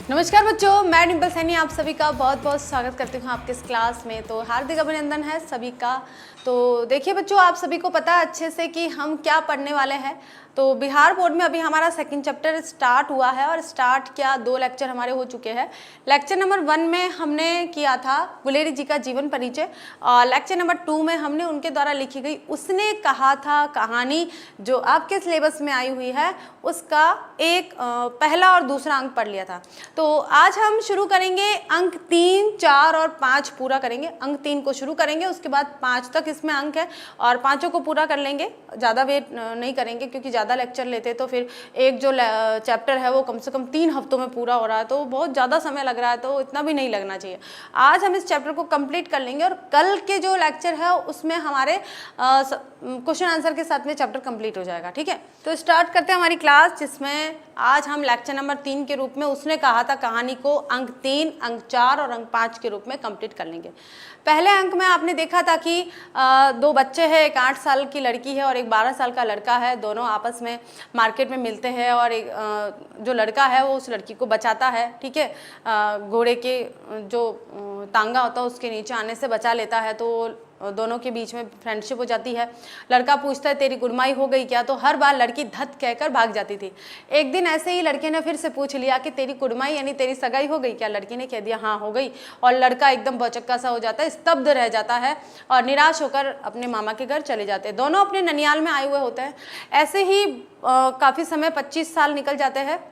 नमस्कार बच्चों, मैं डिम्पल सैनी आप सभी का बहुत बहुत स्वागत करती हूँ आपके इस क्लास में। तो हार्दिक अभिनंदन है सभी का। तो देखिए बच्चों, आप सभी को पता है अच्छे से कि हम क्या पढ़ने वाले हैं। तो बिहार बोर्ड में अभी हमारा सेकंड चैप्टर स्टार्ट हुआ है और स्टार्ट क्या 2 लेक्चर हमारे हो चुके हैं। लेक्चर नंबर 1 में हमने किया था गुलेरी जी का जीवन परिचय और लेक्चर नंबर 2 में हमने उनके द्वारा लिखी गई उसने कहा था कहानी जो आपके सिलेबस में आई हुई है उसका एक पहला और दूसरा अंक पढ़ लिया था। तो आज हम शुरू करेंगे अंक 3, 4 और 5 पूरा करेंगे। अंक 3 को शुरू करेंगे, उसके बाद 5 तक इसमें अंक है और 5 को पूरा कर लेंगे। ज़्यादा वेट नहीं करेंगे क्योंकि ज़्यादा लेक्चर लेते तो फिर एक जो चैप्टर है वो कम से कम 3 हफ्तों में पूरा हो रहा है, तो बहुत ज़्यादा समय लग रहा है, तो इतना भी नहीं लगना चाहिए। आज हम इस चैप्टर को कंप्लीट कर लेंगे और कल के जो लेक्चर है उसमें हमारे क्वेश्चन आंसर के साथ में चैप्टर कंप्लीट हो जाएगा। ठीक है, तो स्टार्ट करते हैं हमारी क्लास, जिसमें आज हम लेक्चर नंबर 3 के रूप में उसने कहा था कहानी को अंक 3, अंक 4 और अंक 5 के रूप में कंप्लीट कर लेंगे। पहले अंक में आपने देखा था कि 2 बच्चे हैं, एक 8 साल की लड़की है और एक 12 साल का लड़का है। दोनों आपस में मार्केट में मिलते हैं और एक जो लड़का है वो उस लड़की को बचाता है। ठीक है, घोड़े के जो तांगा होता है उसके नीचे आने से बचा लेता है, तो दोनों के बीच में फ्रेंडशिप हो जाती है। लड़का पूछता है तेरी गुडमाई हो गई क्या, तो हर बार लड़की धत कहकर भाग जाती थी। एक दिन ऐसे ही लड़के ने फिर से पूछ लिया कि तेरी गुडमाई यानी तेरी सगाई हो गई क्या। लड़की ने कह दिया हाँ हो गई, और लड़का एकदम भौचक्का सा हो जाता है, स्तब्ध रह जाता है और निराश होकर अपने मामा के घर चले जाते हैं। दोनों अपने ननियाल में आए हुए होते हैं। ऐसे ही काफ़ी समय 25 साल निकल जाते हैं,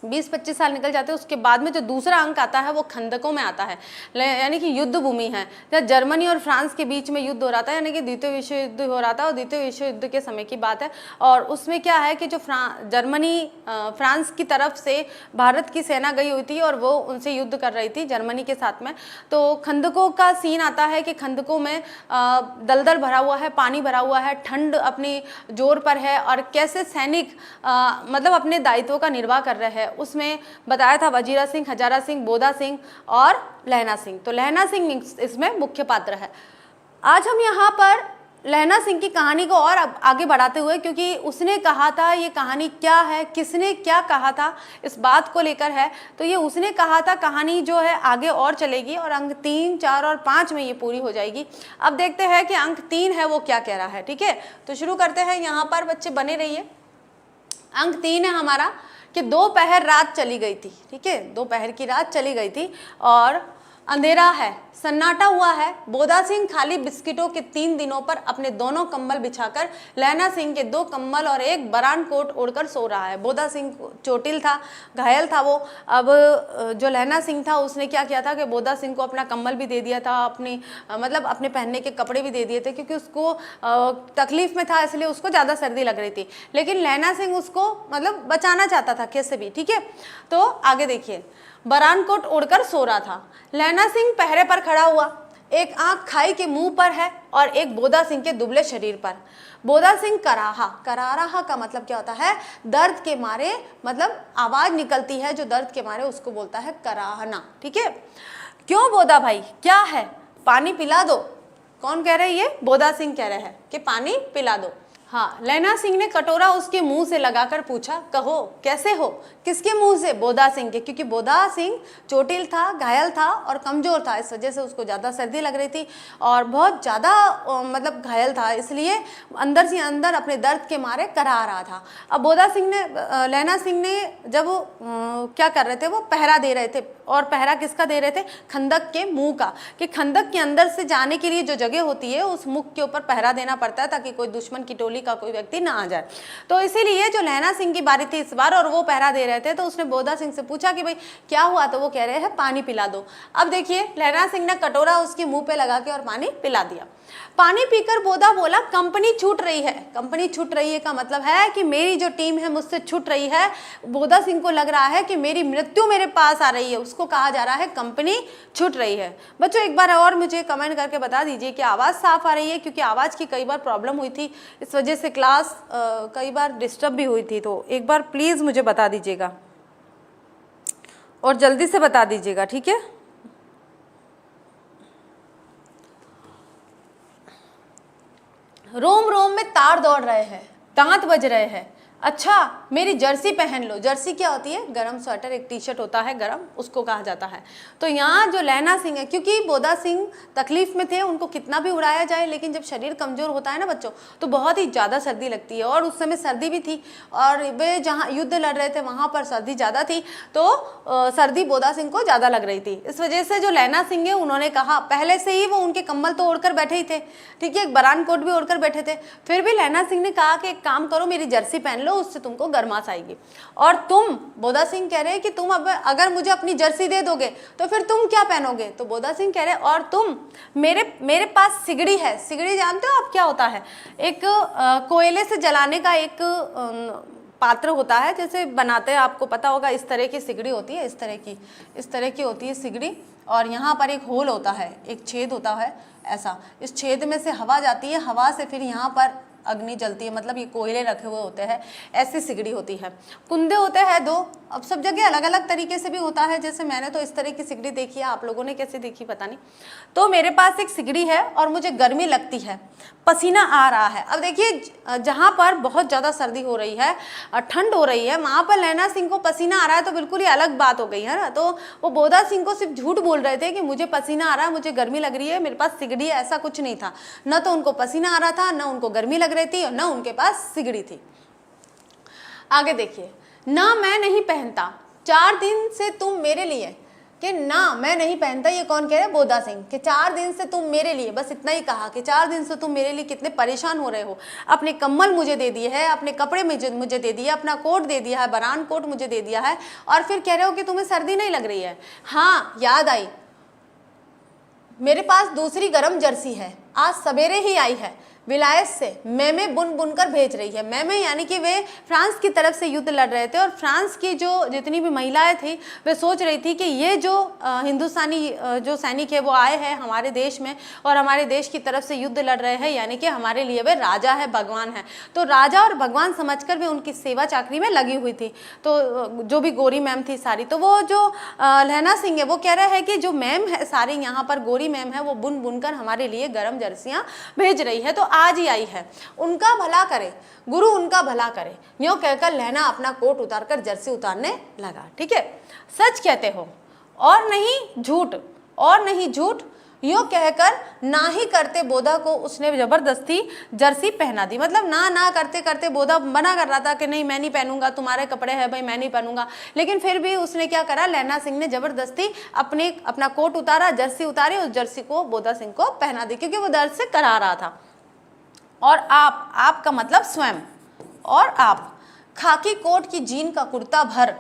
20-25 साल निकल जाते हैं। उसके बाद में जो दूसरा अंक आता है वो खंदकों में आता है, यानी कि युद्ध भूमि है। जब जर्मनी और फ्रांस के बीच में युद्ध हो रहा था, यानी कि द्वितीय विश्व युद्ध हो रहा था और द्वितीय विश्व युद्ध के समय की बात है। और उसमें क्या है कि जो जर्मनी फ्रांस की तरफ से भारत की सेना गई हुई थी और वो उनसे युद्ध कर रही थी जर्मनी के साथ में। तो खंदकों का सीन आता है कि खंदकों में दलदल भरा हुआ है, पानी भरा हुआ है, ठंड अपनी जोर पर है और कैसे सैनिक मतलब अपने दायित्वों का निर्वाह कर रहे हैं। उसमें बताया था वजीरा सिंह, हजारा सिंह, बोधा सिंह और लहना सिंह। तो लहना सिंह इसमें मुख्य पात्र है। आज हम यहाँ पर लहना सिंह की कहानी को और आगे बढ़ाते हुए, क्योंकि उसने कहा था ये कहानी क्या है, किसने क्या कहा था, इस बात को लेकर है। तो ये उसने कहा था कहानी जो है आगे और चलेगी और अंक 3, 4 और 5 में ये पूरी हो जाएगी। अब देखते हैं कि अंक 3 है वो क्या कह रहा है। ठीक है, तो शुरू करते हैं। यहाँ पर बच्चे बने रहिए। अंक 3 है हमारा कि दोपहर रात चली गई थी। ठीक है, दोपहर की रात चली गई थी और अंधेरा है, सन्नाटा हुआ है। बोधा सिंह खाली बिस्किटों के 3 दिनों पर अपने दोनों कंबल बिछाकर लहना सिंह के 2 कंबल और एक बरान कोट ओढ़कर सो रहा है। बोधा सिंह चोटिल था, घायल था वो। अब जो लहना सिंह था उसने क्या किया था कि बोधा सिंह को अपना कंबल भी दे दिया था, अपनी मतलब अपने पहनने के कपड़े भी दे दिए थे, क्योंकि उसको तकलीफ में था, इसलिए उसको ज़्यादा सर्दी लग रही थी। लेकिन लहना सिंह उसको मतलब बचाना चाहता था कैसे भी। ठीक है, तो आगे देखिए। बरान कोट ओढ़कर सो रहा था। लहना सिंह पहरे पर खड़ा हुआ, एक आंख खाई के मुंह पर है और एक बोधा सिंह के दुबले शरीर पर। बोधा सिंह कराहा, कराहा का मतलब क्या होता है, दर्द के मारे, मतलब आवाज निकलती है जो दर्द के मारे, उसको बोलता है कराहना। ठीक है, क्यों बोधा भाई क्या है, पानी पिला दो। कौन कह रहे हैं, ये बोधा सिंह कह रहे हैं कि पानी पिला दो। हाँ, लहना सिंह ने कटोरा उसके मुंह से लगाकर पूछा, कहो कैसे हो। किसके मुंह से, बोधा सिंह के, क्योंकि बोधा सिंह चोटिल था, घायल था और कमजोर था, इस वजह से उसको ज़्यादा सर्दी लग रही थी और बहुत ज़्यादा मतलब घायल था, इसलिए अंदर से अंदर अपने दर्द के मारे करा रहा था। अब बोधा सिंह ने, लहना सिंह ने जब क्या कर रहे थे, वो पहरा दे रहे थे। और पहरा किसका दे रहे थे, खंदक के मुंह का, कि खंदक के अंदर से जाने के लिए जो जगह होती है उस मुख के ऊपर पहरा देना पड़ता है ताकि कोई दुश्मन की टोली का कोई व्यक्ति ना आ जाए। तो इसीलिए जो लहना सिंह की बारी थी इस बार और वो पहरा दे रहे थे, तो उसने बोधा सिंह से पूछा कि भाई क्या हुआ, तो वो कह रहे हैं पानी पिला दो। अब देखिए, लहना सिंह ने कटोरा उसके मुंह पे लगा के और पानी पिला दिया। पानी पीकर बोधा बोला, कंपनी छूट रही है। कंपनी छूट रही है का मतलब है कि मेरी जो टीम है मुझसे छूट रही है। बोधा सिंह को लग रहा है कि मेरी मृत्यु मेरे पास आ रही है, उसको कहा जा रहा है कंपनी छूट रही है। बच्चों एक बार और मुझे कमेंट करके बता दीजिए कि आवाज़ साफ आ रही है, क्योंकि आवाज़ की कई बार प्रॉब्लम हुई थी, इस वजह से क्लास कई बार डिस्टर्ब भी हुई थी। तो एक बार प्लीज़ मुझे बता दीजिएगा और जल्दी से बता दीजिएगा। ठीक है, रोम रोम में तार दौड़ रहे हैं, दांत बज रहे हैं, अच्छा मेरी जर्सी पहन लो। जर्सी क्या होती है? गरम स्वेटर, एक टी शर्ट होता है गरम, उसको कहा जाता है। तो यहाँ जो लैना सिंह है, क्योंकि बोधा सिंह तकलीफ में थे, उनको कितना भी उड़ाया जाए लेकिन जब शरीर कमजोर होता है ना बच्चों, तो बहुत ही ज़्यादा सर्दी लगती है। और उस समय सर्दी भी थी और वे जहाँ युद्ध लड़ रहे थे वहाँ पर सर्दी ज़्यादा थी, तो सर्दी बोधा सिंह को ज़्यादा लग रही थी। इस वजह से जो लैना सिंह है उन्होंने कहा, पहले से ही वो उनके कम्बल तो ओढ़कर बैठे ही थे, ठीक है, एक बरान कोट भी ओढ़कर बैठे थे, फिर भी लैना सिंह ने कहा कि एक काम करो, मेरी जर्सी पहन लो, उससे तुमको गर्माश आएगी। और तुम, बोधा सिंह कह रहे हैं कि तुम अब अगर मुझे अपनी जर्सी दे दोगे तो फिर तुम क्या पहनोगे? तो बोधा सिंह कह रहे हैं और तुम, मेरे पास सिगड़ी है। सिगड़ी जानते हो आप क्या होता है? एक कोयले से जलाने का एक पात्र होता है, जैसे बनाते हैं, आपको पता होगा, इस तरह की सिगड़ी होती है, इस तरह की होती है सिगड़ी, और यहाँ पर एक होल होता है, एक छेद होता है ऐसा, इस छेद में से हवा जाती है, हवा से फिर यहाँ पर अग्नि जलती है, मतलब ये कोयले रखे हुए होते हैं, ऐसी सिगड़ी होती है। कुंदे होते हैं 2, अब सब जगह अलग अलग तरीके से भी होता है, जैसे मैंने तो इस तरह की सिगड़ी देखी है, आप लोगों ने कैसे देखी पता नहीं। तो मेरे पास एक सिगड़ी है और मुझे गर्मी लगती है, पसीना आ रहा है। अब देखिए जहाँ पर बहुत ज़्यादा सर्दी हो रही है, ठंड हो रही है, वहाँ पर लैना सिंह को पसीना आ रहा है, तो बिल्कुल ही अलग बात हो गई है ना। तो वो बोधा सिंह को सिर्फ झूठ बोल रहे थे कि मुझे पसीना आ रहा है, मुझे गर्मी लग रही है, मेरे पास सिगड़ी है, ऐसा कुछ नहीं था। न तो उनको पसीना आ रहा था, न उनको गर्मी लग रही थी, और न उनके पास सिगड़ी थी। आगे देखिए, ना मैं नहीं पहनता, 4 दिन से तुम मेरे लिए, कि ना मैं नहीं पहनता, ये कौन कह रहे हैं? बोधा सिंह, कि 4 दिन से तुम मेरे लिए, बस इतना ही कहा कि 4 दिन से तुम मेरे लिए कितने परेशान हो रहे हो। अपने कम्बल मुझे दे दिए है, अपने कपड़े मुझे दे दिए, अपना कोट दे दिया है, बरान कोट मुझे दे दिया है, और फिर कह रहे हो कि तुम्हें सर्दी नहीं लग रही है। हाँ याद आई, मेरे पास दूसरी गर्म जर्सी है, आज सवेरे ही आई है, विलायत से मैमे बुन कर भेज रही है। मैमे यानी कि वे फ्रांस की तरफ से युद्ध लड़ रहे थे, और फ्रांस की जो जितनी भी महिलाएं थी वे सोच रही थी कि ये जो हिंदुस्तानी जो सैनिक है वो आए हैं हमारे देश में और हमारे देश की तरफ से युद्ध लड़ रहे हैं, यानी कि हमारे लिए वे राजा है, भगवान है। तो राजा और भगवान समझकर वे उनकी सेवा चाकरी में लगी हुई थी। तो जो भी गोरी मैम थी सारी, तो वो जो लैना सिंह है वो कह रहे हैं कि जो मैम है सारी यहाँ पर गोरी मैम है, वो बुन कर हमारे लिए गर्म जर्सियाँ भेज रही है, तो आज ही आई है, उनका भला करे गुरु, उनका भला करे। यूं कहकर लैना अपना कोट उतारकर जर्सी उतारने लगा। ठीक है, सच कहते हो और नहीं झूठ, और नहीं झूठ, यूं कहकर ना ही करते बोधा को उसने जबरदस्ती जर्सी पहना दी। मतलब ना करते करते बोधा मना कर रहा था कि नहीं मैं नहीं पहनूंगा, तुम्हारे कपड़े हैं भाई, मैं नहीं पहनूंगा, लेकिन फिर भी उसने क्या करा, लैना सिंह ने जबरदस्ती अपना कोट उतारा, जर्सी उतारी, उस जर्सी को बोधा सिंह को पहना दी, क्योंकि वो दर्द से करा रहा था। और आपका मतलब स्वयं, और आप खाकी कोट की जीन का कुर्ता भर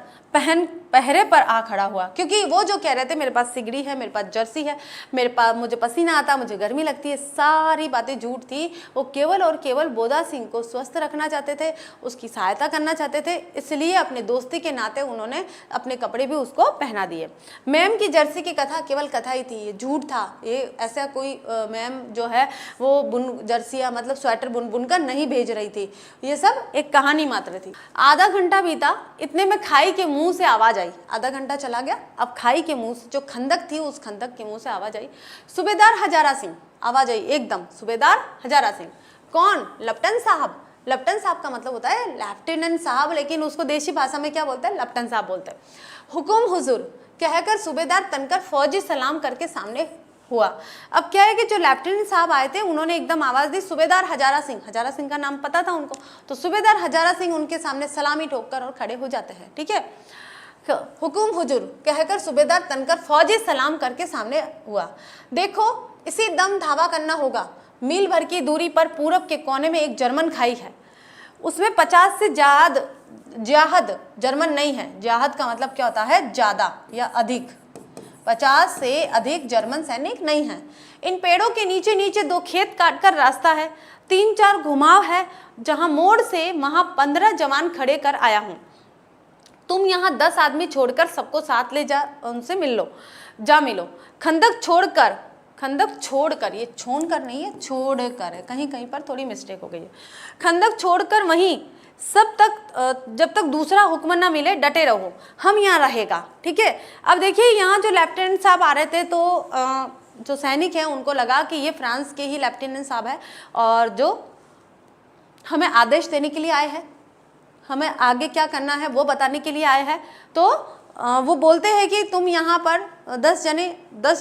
पहरे पर आ खड़ा हुआ, क्योंकि वो जो कह रहे थे मेरे पास सिगड़ी है, मेरे पास जर्सी है, मेरे पास मुझे पसीना आता, मुझे गर्मी लगती है, सारी बातें झूठ थी। वो केवल और केवल बोधा सिंह को स्वस्थ रखना चाहते थे, उसकी सहायता करना चाहते थे, इसलिए अपने दोस्ती के नाते उन्होंने अपने कपड़े भी उसको पहना दिए। मैम की जर्सी की कथा केवल कथा ही थी, ये झूठ था, ये ऐसा कोई मैम जो है वो जर्सियाँ मतलब स्वेटर बुनकर नहीं भेज रही थी, ये सब एक कहानी मात्र थी। आधा घंटा बीता, इतने में खाई के मुंह से आवाज आई। आधा घंटा चला गया, अब खाई के मुंह से, जो खंदक थी उस खंदक के मुंह से आवाज आई, सूबेदार हजारा सिंह। आवाज आई एकदम, सूबेदार हजारा सिंह। कौन? लेफ्टिनेंट साहब। लेफ्टिनेंट साहब का मतलब होता है लेफ्टिनेंट साहब, लेकिन उसको देशी भाषा में क्या बोलते हैं? लेफ्टिनेंट साहब बोलते हैं। हुकुम हुजूर कहकर सूबेदार तनकर फौजी सलाम करके सामने हुआ। अब क्या है कि जो लेफ्टिनेंट साहब आए थे उन्होंने एकदम आवाज दी, सूबेदार हजारा सिंह। हजारा सिंह का नाम पता था उनको, तो सूबेदार हजारा सिंह उनके सामने सलामी ठोककर और खड़े हो जाते हैं। ठीक है, हुकुम हुजूर कहकर सूबेदार तनकर फौजी सलाम करके सामने हुआ। देखो इसी दम धावा करना होगा, मील भर की दूरी पर पूरब के कोने में एक जर्मन खाई है, उसमें 50 से ज्यादा जर्मन नहीं है। ज्यादा का मतलब क्या होता है? ज्यादा या अधिक। 50 से अधिक जर्मन सैनिक नहीं है। इन पेड़ों के नीचे नीचे 2 खेत काटकर रास्ता है, 3-4 घुमाव है, जहां मोड़ से वहां 15 जवान खड़े कर आया हूं। तुम यहाँ 10 आदमी छोड़कर सबको साथ ले जा, उनसे मिलो, जा मिलो। खंदक छोड़कर, ये छोड़कर नहीं है, छोड़कर है, कहीं कहीं पर थोड़ी मिस्टेक हो गई है। खंदक छोड़कर वहीं सब तक, जब तक दूसरा हुक्म ना मिले डटे रहो, हम यहाँ रहेगा। ठीक है, अब देखिए यहाँ जो लेफ्टिनेंट साहब आ रहे थे, तो जो सैनिक हैं उनको लगा कि ये फ्रांस के ही लेफ्टिनेंट साहब है और जो हमें आदेश देने के लिए आए हैं। हमें आगे क्या करना है वो बताने के लिए आए हैं। तो वो बोलते हैं कि तुम यहाँ पर 10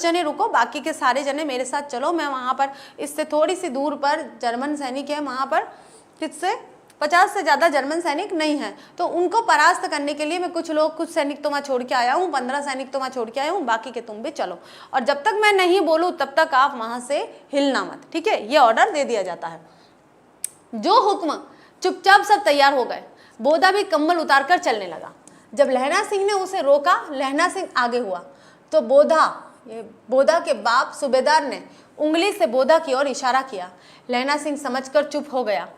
जने रुको, बाकी के सारे जने मेरे साथ चलो। मैं वहाँ पर इससे थोड़ी सी दूर पर जर्मन सैनिक है, वहाँ पर किससे 50 से ज़्यादा जर्मन सैनिक नहीं हैं, तो उनको परास्त करने के लिए मैं कुछ सैनिक तो मैं छोड़ के आया हूँ, 15 सैनिक तो मैं छोड़ के आया हूँ, बाकी के तुम भी चलो, और जब तक मैं नहीं बोलूँ तब तक आप वहाँ से हिलना मत, ठीक है। ये ऑर्डर दे दिया जाता है। जो हुक्म, चुपचाप सब तैयार हो गए। बोधा भी कंबल उतार कर चलने लगा। जब लहना सिंह ने उसे रोका, लहना सिंह आगे हुआ तो बोधा के बाप सूबेदार ने उंगली से बोधा की ओर इशारा किया। लहना सिंह समझकर चुप हो गया।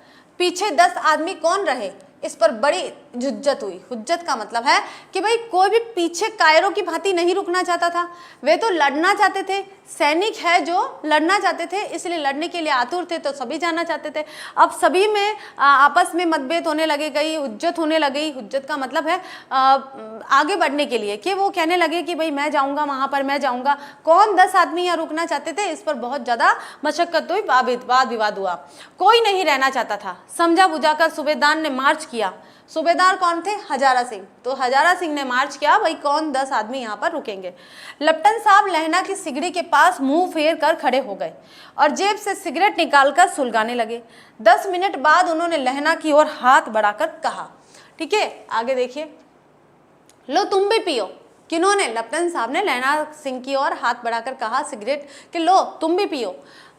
पीछे 10 आदमी कौन रहे, इस पर बड़ी हुज्जत हुई। हुज्जत का मतलब है कि भाई कोई भी पीछे कायरों की भांति नहीं रुकना चाहता था, वे तो लड़ना चाहते थे। सैनिक है जो लड़ना चाहते थे, इसलिए लड़ने के लिए आतुर थे, तो सभी जाना चाहते थे। अब सभी में आपस में मतभेद होने लगे, गई हुज्जत होने लगी। हुज्जत का मतलब है आगे बढ़ने के लिए, कि वो कहने लगे कि भाई मैं जाऊंगा वहां पर, मैं जाऊंगा। कौन 10 आदमी यहाँ रुकना चाहते थे, इस पर बहुत ज्यादा मशक्कत हुई, वाद विवाद हुआ। कोई नहीं रहना चाहता था। समझा बुझाकर सूबेदार ने मार्च किया। सूबेदार कौन थे, हजारा सिंह। तो हजारा सिंह ने मार्च किया, भाई कौन 10 आदमी यहाँ पर रुकेंगे। लेफ्टिनेंट साहब लहना की सिगड़ी के पास मुंह फेर कर खड़े हो गए और जेब से सिगरेट निकालकर सुलगाने लगे। 10 मिनट बाद उन्होंने लहना की ओर हाथ बढ़ाकर कहा, ठीक है आगे देखिए, लो तुम भी पियो। किन्होंने, लेफ्टिनेंट साहब ने लहना सिंह की ओर हाथ बढ़ाकर कहा सिगरेट कि लो तुम भी पियो।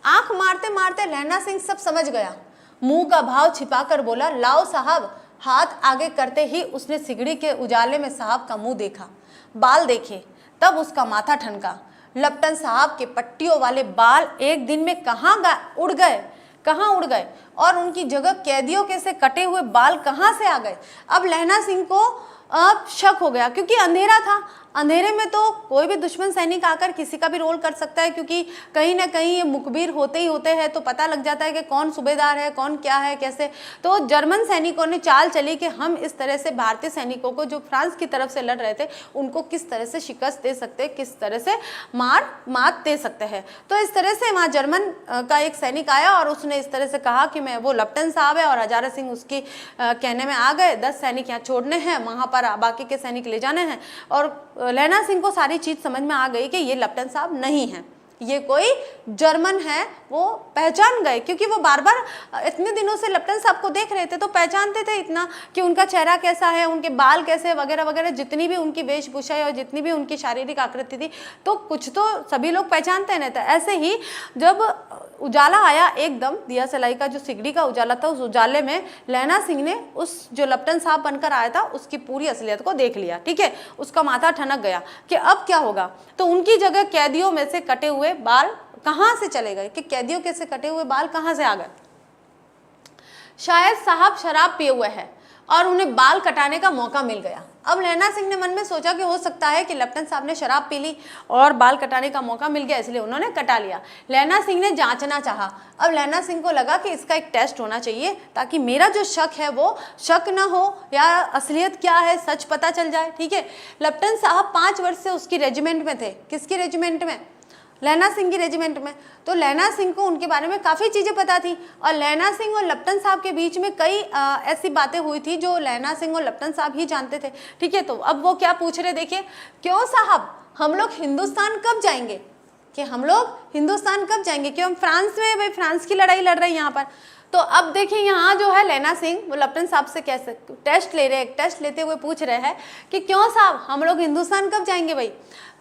आंख मारते मारते लहना सिंह सब समझ गया। मुंह का भाव छिपाकर बोला, लाओ साहब। हाथ आगे करते ही उसने सिगड़ी के उजाले में साहब का मुंह देखा, बाल देखे, तब उसका माथा ठनका। लेफ्टिनेंट साहब के पट्टियों वाले बाल एक दिन में कहाँ उड़ गए और उनकी जगह कैदियों के से कटे हुए बाल कहाँ से आ गए। अब लहना सिंह को अब शक हो गया, क्योंकि अंधेरा था। अंधेरे में तो कोई भी दुश्मन सैनिक आकर किसी का भी रोल कर सकता है, क्योंकि कहीं ना कहीं ये मुखबिर होते ही होते हैं, तो पता लग जाता है कि कौन सूबेदार है, कौन क्या है, कैसे। तो जर्मन सैनिकों ने चाल चली कि हम इस तरह से भारतीय सैनिकों को जो फ्रांस की तरफ से लड़ रहे थे उनको किस तरह से शिकस्त दे सकते हैं, किस तरह से मात दे सकते हैं। तो इस तरह से वहाँ जर्मन का एक सैनिक आया और उसने इस तरह से कहा कि मैं, वो लेफ्टिनेंट साहब है और हजारा सिंह उसकी कहने में आ गए, 10 सैनिक यहाँ छोड़ने हैं, वहाँ पर बाकी के सैनिक ले जाने हैं। और लहना सिंह को सारी चीज समझ में आ गई कि ये लेफ्टिनेंट साहब नहीं है, ये कोई जर्मन है। वो पहचान गए, क्योंकि वो बार बार इतने दिनों से लेफ्टिनेंट साहब को देख रहे थे, तो पहचानते थे इतना कि उनका चेहरा कैसा है, उनके बाल कैसे, वगैरह वगैरह, जितनी भी उनकी वेशभूषा है और जितनी भी उनकी शारीरिक आकृति थी, तो कुछ तो सभी लोग पहचानते नहीं थे। ऐसे ही जब उजाला आया, एकदम दिया सलाई का जो सिगड़ी का उजाला था, उस उजाले में लहना सिंह ने उस जो लेफ्टिनेंट साहब बनकर आया था उसकी पूरी असलियत को देख लिया, ठीक है। उसका माथा ठनक गया कि अब क्या होगा। तो उनकी जगह कैदियों में से कटे हुए बाल कहाँ से चले गए, कि कैदियों के से कटे हुए बाल कहाँ से आ गए। शायद साहब शराब पिए हुए हैं और उन्हें बाल कटाने का मौका मिल गया। अब लहना सिंह ने मन में सोचा कि हो सकता है कि लेफ्टिनेंट साहब ने शराब पी ली और बाल कटाने का मौका मिल गया, इसलिए उन्होंने कटा लिया। लहना सिंह ने जांचना चाहा। अब लहना सिंह को लगा कि इसका एक टेस्ट होना चाहिए, ताकि मेरा जो शक है वो शक ना हो, या असलियत क्या है सच पता चल जाए, ठीक है। लेफ्टिनेंट साहब 5 वर्ष से उसकी रेजिमेंट में थे। किसकी रेजिमेंट में, लहना सिंह की रेजिमेंट में। तो लहना सिंह को उनके बारे में काफ़ी चीज़ें पता थी, और लहना सिंह और लेफ्टिनेंट साहब के बीच में कई ऐसी बातें हुई थी जो लहना सिंह और लेफ्टिनेंट साहब ही जानते थे, ठीक है। तो अब वो क्या पूछ रहे, देखिए, क्यों साहब हम लोग हिंदुस्तान कब जाएंगे, कि हम लोग हिंदुस्तान कब जाएंगे, क्यों हम फ्रांस में, भाई फ्रांस की लड़ाई लड़ रहे हैं यहाँ पर। तो अब देखिए यहाँ जो है लहना सिंह वो लेफ्टिनेंट साहब से कैसे टेस्ट ले रहे हैं, टेस्ट लेते हुए पूछ रहे हैं कि क्यों साहब हम लोग हिंदुस्तान कब जाएंगे भाई।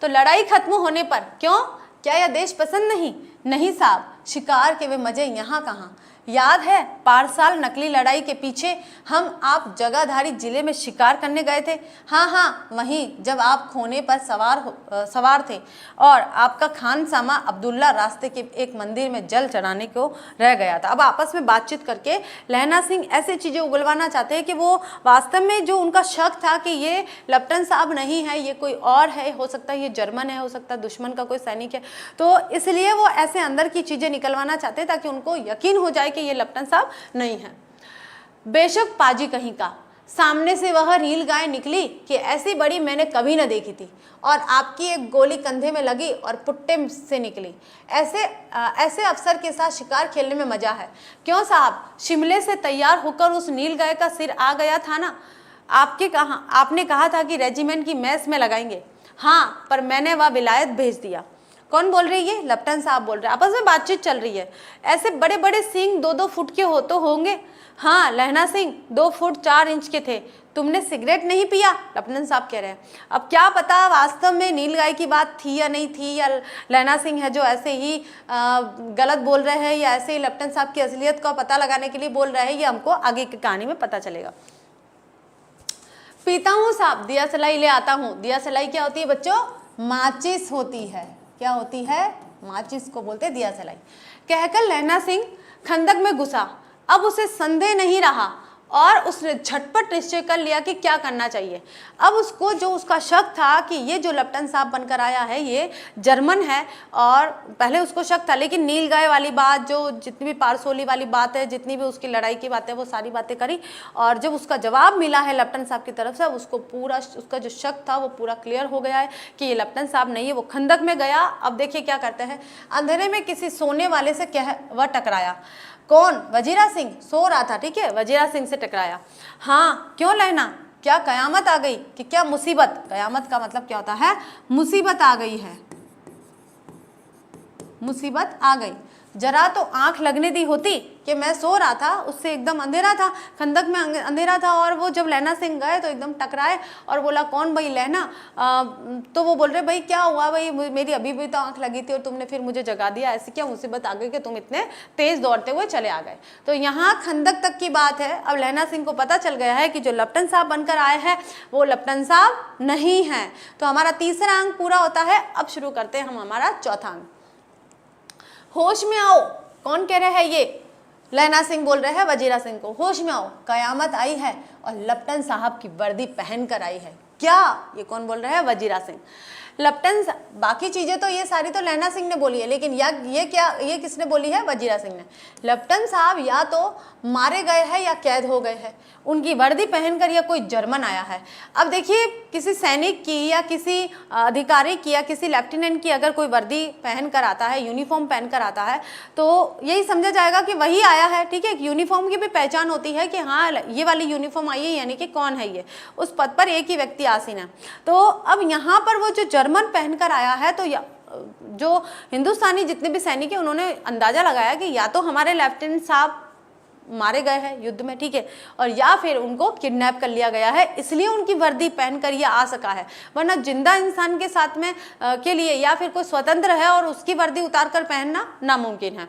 तो लड़ाई खत्म होने पर, क्यों, क्या यह देश पसंद नहीं? नहीं साहब, शिकार के वे मजे यहाँ कहाँ। याद है पारसाल नकली लड़ाई के पीछे हम आप जगाधारी जिले में शिकार करने गए थे। हाँ हाँ, वहीं जब आप खोने पर सवार थे और आपका खानसामा अब्दुल्ला रास्ते के एक मंदिर में जल चढ़ाने को रह गया था। अब आपस में बातचीत करके लहना सिंह ऐसी चीज़ें उगलवाना चाहते हैं कि वो वास्तव में जो उनका शक था कि ये लेफ्टिनेंट साहब नहीं है, ये कोई और है, हो सकता है ये जर्मन है, हो सकता है दुश्मन का कोई सैनिक है, तो इसलिए वो ऐसे अंदर की चीज़ें निकलवाना चाहते हैं ताकि उनको यकीन हो जाए कि ये लेफ्टिनेंट साहब नहीं है। बेशक पाजी कहीं का, सामने से वह नील गाय निकली कि ऐसी बड़ी मैंने कभी न देखी थी, और आपकी एक गोली कंधे में लगी और पुट्टे से निकली। ऐसे अफसर के साथ शिकार खेलने में मजा है। क्यों साहब, शिमले से तैयार होकर उस नील गाय का सिर आ गया था ना। आपने कहा था कि रेजिमेंट की मैस में लगाएंगे। हाँ, पर मैंने वह विलायत भेज दिया। कौन बोल रही है? लेफ्टिनेंट साहब बोल रहे हैं। आपस में बातचीत चल रही है। ऐसे बड़े बड़े सींग 2-2 फुट के तो होंगे। हाँ, लहना सिंह 2 फुट 4 इंच के थे। तुमने सिगरेट नहीं पिया? लेफ्टिनेंट साहब कह रहे हैं। अब क्या पता वास्तव में नील गाय की बात थी या नहीं थी, या लहना सिंह है जो ऐसे ही गलत बोल रहे हैं, या ऐसे ही लेफ्टिनेंट साहब की असलियत का पता लगाने के लिए बोल रहे हैं, ये हमको आगे की कहानी में पता चलेगा। पीता हूँ साहब, दिया सलाई ले आता हूँ। दिया सलाई क्या होती है बच्चों? माचिस होती है। क्या होती है? माचिस को बोलते दिया सलाई। कहकर लहना सिंह खंदक में घुसा। अब उसे संदेह नहीं रहा और उसने झटपट निश्चय कर लिया कि क्या करना चाहिए। अब उसको जो उसका शक था कि ये जो लेफ्टिनेंट साहब बनकर आया है ये जर्मन है, और पहले उसको शक था, लेकिन नील गाय वाली बात, जो जितनी भी पारसोली वाली बात है, जितनी भी उसकी लड़ाई की बात है, वो सारी बातें करी, और जब उसका जवाब मिला है लेफ्टिनेंट साहब की तरफ से, उसको पूरा उसका जो शक था वो पूरा क्लियर हो गया है कि ये लेफ्टिनेंट साहब नहीं है। वो खंदक में गया। अब देखिए क्या करते हैं, अंधेरे में किसी सोने वाले से वह टकराया। कौन? वजीरा सिंह सो रहा था, ठीक है, वजीरा सिंह से टकराया। हाँ, क्यों लहना, क्या कयामत आ गई कि क्या मुसीबत? कयामत का मतलब क्या होता है? मुसीबत आ गई है। मुसीबत आ गई। जरा तो आंख लगने दी होती कि मैं सो रहा था, उससे एकदम अंधेरा था, खंदक में अंधेरा था, और वो जब लहना सिंह गए तो एकदम टकराए और बोला कौन भाई लहना? तो वो बोल रहे भाई क्या हुआ भाई, मेरी अभी भी तो आंख लगी थी और तुमने फिर मुझे जगा दिया, ऐसी क्या मुसीबत आ गई कि तुम इतने तेज दौड़ते हुए चले आ गए? तो यहाँ खंदक तक की बात है। अब लहना सिंह को पता चल गया है कि जो लेफ्टिनेंट साहब बनकर आए हैं वो लेफ्टिनेंट साहब नहीं है। तो हमारा तीसरा अंक पूरा होता है। अब शुरू करते हैं हम हमारा चौथा अंक। होश में आओ। कौन कह रहे हैं? ये लहना सिंह बोल रहे हैं वजीरा सिंह को, होश में आओ, कयामत आई है और लेफ्टिनेंट साहब की वर्दी पहन कर आई है। क्या? ये कौन बोल रहे हैं? वजीरा सिंह। लेफ्टिनेंट, बाकी चीजें तो ये सारी तो लहना सिंह ने बोली है, लेकिन ये किसने बोली है? वजीरा सिंह ने। लेफ्टिनेंट साहब या तो मारे गए हैं या कैद हो गए हैं। उनकी वर्दी पहनकर या कोई जर्मन आया है। अब देखिए, किसी सैनिक की या किसी अधिकारी की या किसी लेफ्टिनेंट की अगर कोई वर्दी पहन कर आता है, यूनिफॉर्म पहन कर आता है, तो यही समझा जाएगा कि वही आया है, ठीक है। यूनिफॉर्म की भी पहचान होती है कि हाँ ये वाली यूनिफॉर्म आई है, यानी कि कौन है ये, उस पद पर एक ही व्यक्ति आसीन है। तो अब यहाँ पर वो जो जर्मन पहनकर आया है, तो जो हिंदुस्तानी जितने भी सैनिक हैं उन्होंने अंदाजा लगाया कि या तो हमारे लेफ्टिनेंट साहब मारे गए हैं युद्ध में, ठीक है, और या फिर उनको किडनैप कर लिया गया है, इसलिए उनकी वर्दी पहनकर ये आ सका है। वरना जिंदा इंसान के साथ में के लिए या फिर कोई स्वतंत्र है और उसकी वर्दी उतार कर पहनना नामुमकिन है।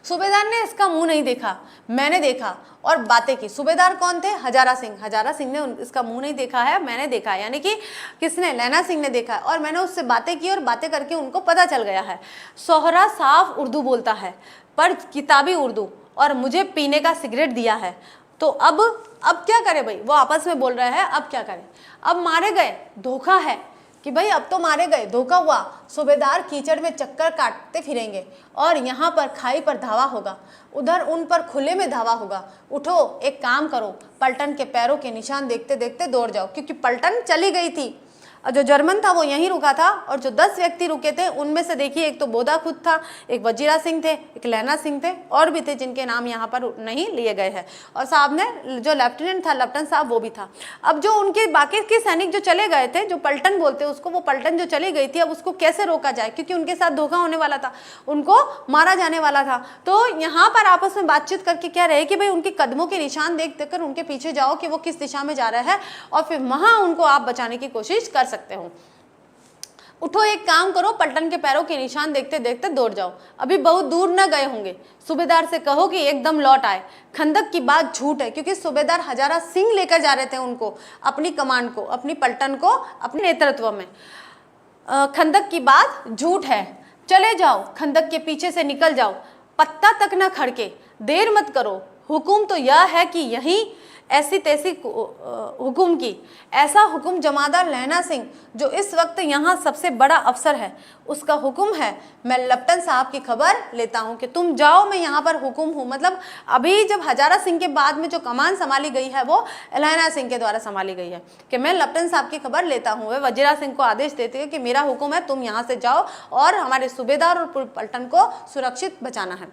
सूबेदार ने इसका मुंह नहीं देखा, मैंने देखा और बातें की। सूबेदार कौन थे? हजारा सिंह। हजारा सिंह ने इसका मुंह नहीं देखा है, मैंने देखा है, यानी कि किसने? लहना सिंह ने देखा है, और मैंने उससे बातें की और बातें करके उनको पता चल गया है। सोहरा साफ उर्दू बोलता है, पर किताबी उर्दू, और मुझे पीने का सिगरेट दिया है। तो अब क्या करें भाई? वो आपस में बोल रहे हैं अब क्या करें। अब मारे गए, धोखा है कि भाई अब तो मारे गए, धोखा हुआ। सूबेदार कीचड़ में चक्कर काटते फिरेंगे और यहाँ पर खाई पर धावा होगा, उधर उन पर खुले में धावा होगा। उठो, एक काम करो, पलटन के पैरों के निशान देखते देखते दौड़ जाओ, क्योंकि पलटन चली गई थी और जो जर्मन था वो यहीं रुका था, और जो 10 व्यक्ति रुके थे उनमें से देखिए एक तो बोदा खुद था, एक वजीरा सिंह थे, एक लहना सिंह थे, और भी थे जिनके नाम यहाँ पर नहीं लिए गए हैं, और साहब ने जो लेफ्टिनेंट था, लेफ्टिनेंट साहब, वो भी था। अब जो उनके बाकी के सैनिक जो चले गए थे, जो पलटन बोलते उसको, वो पलटन जो चली गई थी, अब उसको कैसे रोका जाए, क्योंकि उनके साथ धोखा होने वाला था, उनको मारा जाने वाला था। तो यहाँ पर आपस में बातचीत करके क्या रहे कि भाई उनके कदमों के निशान देख देख कर उनके पीछे जाओ कि वो किस दिशा में जा रहे हैं, और फिर वहां उनको आप बचाने की कोशिश कर सकते हो। उठो, एक काम करो, पलटन के पैरों के निशान देखते देखते दौड़ जाओ, अभी बहुत दूर न गए होंगे। सूबेदार से कहो कि एकदम लौट आए। खंदक की बात झूठ है, क्योंकि सूबेदार हजारा सिंह लेकर जा रहे थे उनको, अपनी कमान को, अपनी पलटन को, अपने नेतृत्व में। खंदक की बात झूठ है। चले जाओ, खंदक के पीछे से निकल जाओ, पत्ता तक न खड़के, देर मत करो। हुकुम तो यह है कि यहीं ऐसी तैसी हुक्म की। ऐसा हुक्म जमादार लहना सिंह जो इस वक्त यहाँ सबसे बड़ा अफसर है, उसका हुक्म है, मैं लप्टन साहब की खबर लेता हूँ कि तुम जाओ, मैं यहाँ पर हुक्म हूँ। मतलब अभी जब हजारा सिंह के बाद में जो कमान संभाली गई है वो लहना सिंह के द्वारा संभाली गई है कि मैं लप्टन साहब की खबर लेता हूँ। वे वजीरा सिंह को आदेश देते हैं कि मेरा हुक्म है, तुम यहाँ से जाओ और हमारे सूबेदार और पलटन को सुरक्षित बचाना है।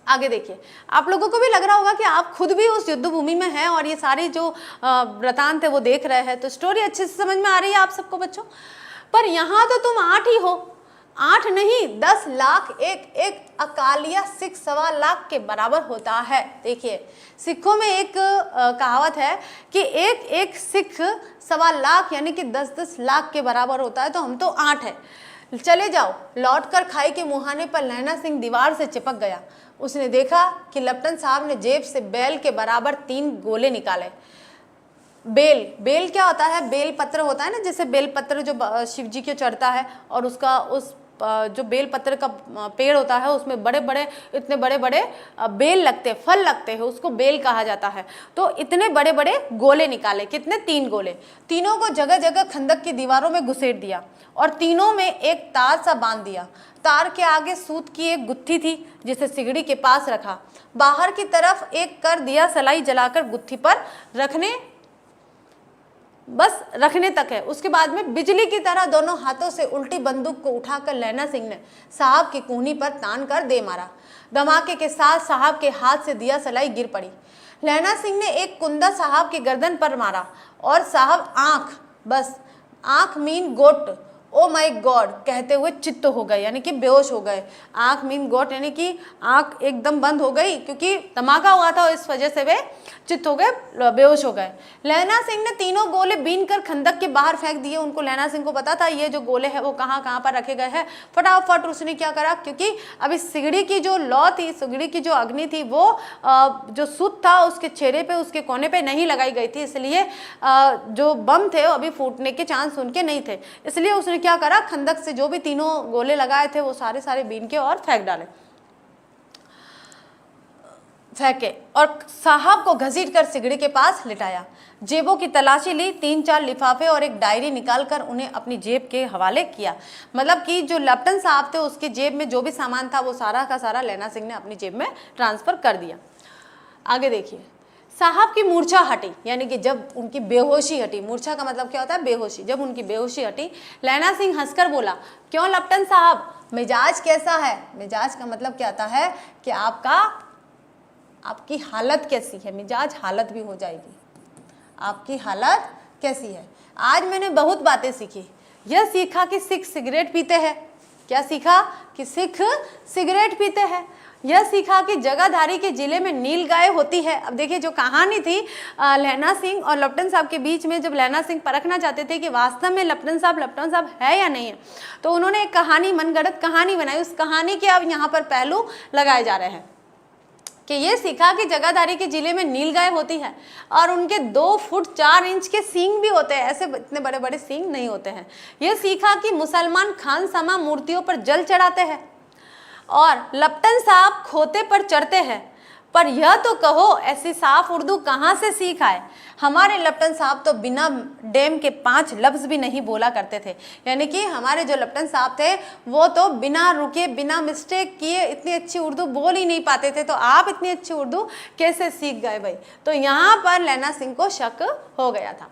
आगे देखिए, आप लोगों को भी लग रहा होगा कि आप खुद भी उस युद्ध भूमि में हैं और ये सारी जो वृतांत है वो देख रहे हैं, तो स्टोरी अच्छे से समझ में आ रही है आप सबको बच्चों। पर यहाँ तो तुम 8 ही हो, 8 नहीं 10 लाख, एक अकालिया सिख 1.25 लाख के बराबर होता है। देखिए सिखों में एक कहावत है कि एक सिख 1.25 लाख यानी कि 10-10 लाख के बराबर होता है, तो हम तो 8 है। चले जाओ। लौटकर खाई के मुहाने पर लहना सिंह दीवार से चिपक गया। उसने देखा कि लप्टन साहब ने जेब से बेल के बराबर 3 गोले निकाले। बेल क्या होता है? बेल पत्र होता है ना, जैसे बेल पत्र जो शिव जी के चढ़ता है और उसका उस जो बेल पत्र का पेड़ होता है उसमें बड़े बड़े इतने बड़े बड़े बेल लगते हैं, फल लगते हैं, उसको बेल कहा जाता है। तो इतने बड़े बड़े गोले निकाले। कितने? 3 गोले। तीनों को जगह जगह खंदक की दीवारों में घुसेड़ दिया और तीनों में एक तार सा बांध दिया। तार के आगे सूत की एक गुत्थी थी जिसे सिगड़ी के पास रखा। बाहर की तरफ एक कर दिया सलाई जलाकर गुत्थी पर रखने तक है। उसके बाद में बिजली की तरह दोनों हाथों से उल्टी बंदूक को उठाकर लहना सिंह ने साहब की कूहनी पर तान कर दे मारा। धमाके के साथ साहब के हाथ से दिया सलाई गिर पड़ी। लहना सिंह ने एक कुंदा साहब की गर्दन पर मारा और साहब आंख मीन गोट ओ माय गॉड कहते हुए चित्त हो गए, यानी कि बेहोश हो गए। आंख मीन गॉड यानी कि आंख एकदम बंद हो गई, क्योंकि धमाका हुआ था, इस वजह से वे चित्त हो गए, बेहोश हो गए। लहना सिंह ने तीनों गोले बीन कर खंदक के बाहर फेंक दिए। उनको लहना सिंह को पता था ये जो गोले हैं वो कहाँ कहाँ पर रखे गए हैं। फटाफट उसने क्या करा, क्योंकि अभी सिगड़ी की जो लौ थी, सिगड़ी की जो अग्नि थी वो जो सूत था उसके चेहरे पे, उसके कोने पे नहीं लगाई गई थी, इसलिए जो बम थे वो अभी फूटने के चांस उनके नहीं थे। इसलिए उसने क्या करा, खंदक से जो भी तीनों गोले लगाए थे वो सारे बीन के और फेंके और साहब को घसीट कर सिगड़ी के पास लिटाया। जेबों की तलाशी ली, 3-4 लिफाफे और एक डायरी निकालकर उन्हें अपनी जेब के हवाले किया। मतलब कि जो लप्टन साहब थे उसके जेब में जो भी सामान था वो सारा का सारा लहना सिंह ने अपनी जेब में ट्रांसफर कर दिया। आगे देखिए, साहब की मूर्छा हटी, यानी कि जब उनकी बेहोशी हटी। मूर्छा का मतलब क्या होता है? बेहोशी। जब उनकी बेहोशी हटी, लहना सिंह हंसकर बोला, क्यों लप्टन साहब, मिजाज कैसा है? मिजाज का मतलब क्या आता है कि आपकी हालत कैसी है। मिजाज हालत भी हो जाएगी। आपकी हालत कैसी है? आज मैंने बहुत बातें सीखी। यह सीखा कि सिख सिगरेट पीते हैं। क्या सीखा? कि सिख सिगरेट पीते हैं। यह सीखा कि जगाधारी के जिले में नील गाय होती है। अब देखिए जो कहानी थी लहना सिंह और लप्टन साहब के बीच में, जब लहना सिंह परखना चाहते थे कि वास्तव में लप्टन साहब है या नहीं है, तो उन्होंने एक कहानी, मनगढ़ंत कहानी बनाई। उस कहानी के अब यहाँ पर पहलू लगाए जा रहे हैं कि ये सीखा कि जगाधारी के जिले में नील गाय होती है और उनके 2 फुट 4 इंच के सींग भी होते हैं, ऐसे इतने बड़े बड़े सींग नहीं होते हैं। ये सीखा कि मुसलमान खानसमा मूर्तियों पर जल चढ़ाते हैं और लप्टन साहब खोते पर चढ़ते हैं। पर यह तो कहो, ऐसी साफ उर्दू कहाँ से सीख आए? हमारे लप्टन साहब तो बिना डेम के 5 लफ्ज भी नहीं बोला करते थे। यानी कि हमारे जो लप्टन साहब थे वो तो बिना रुके, बिना मिस्टेक किए इतनी अच्छी उर्दू बोल ही नहीं पाते थे, तो आप इतनी अच्छी उर्दू कैसे सीख गए भाई? तो यहाँ पर लहना सिंह को शक हो गया था।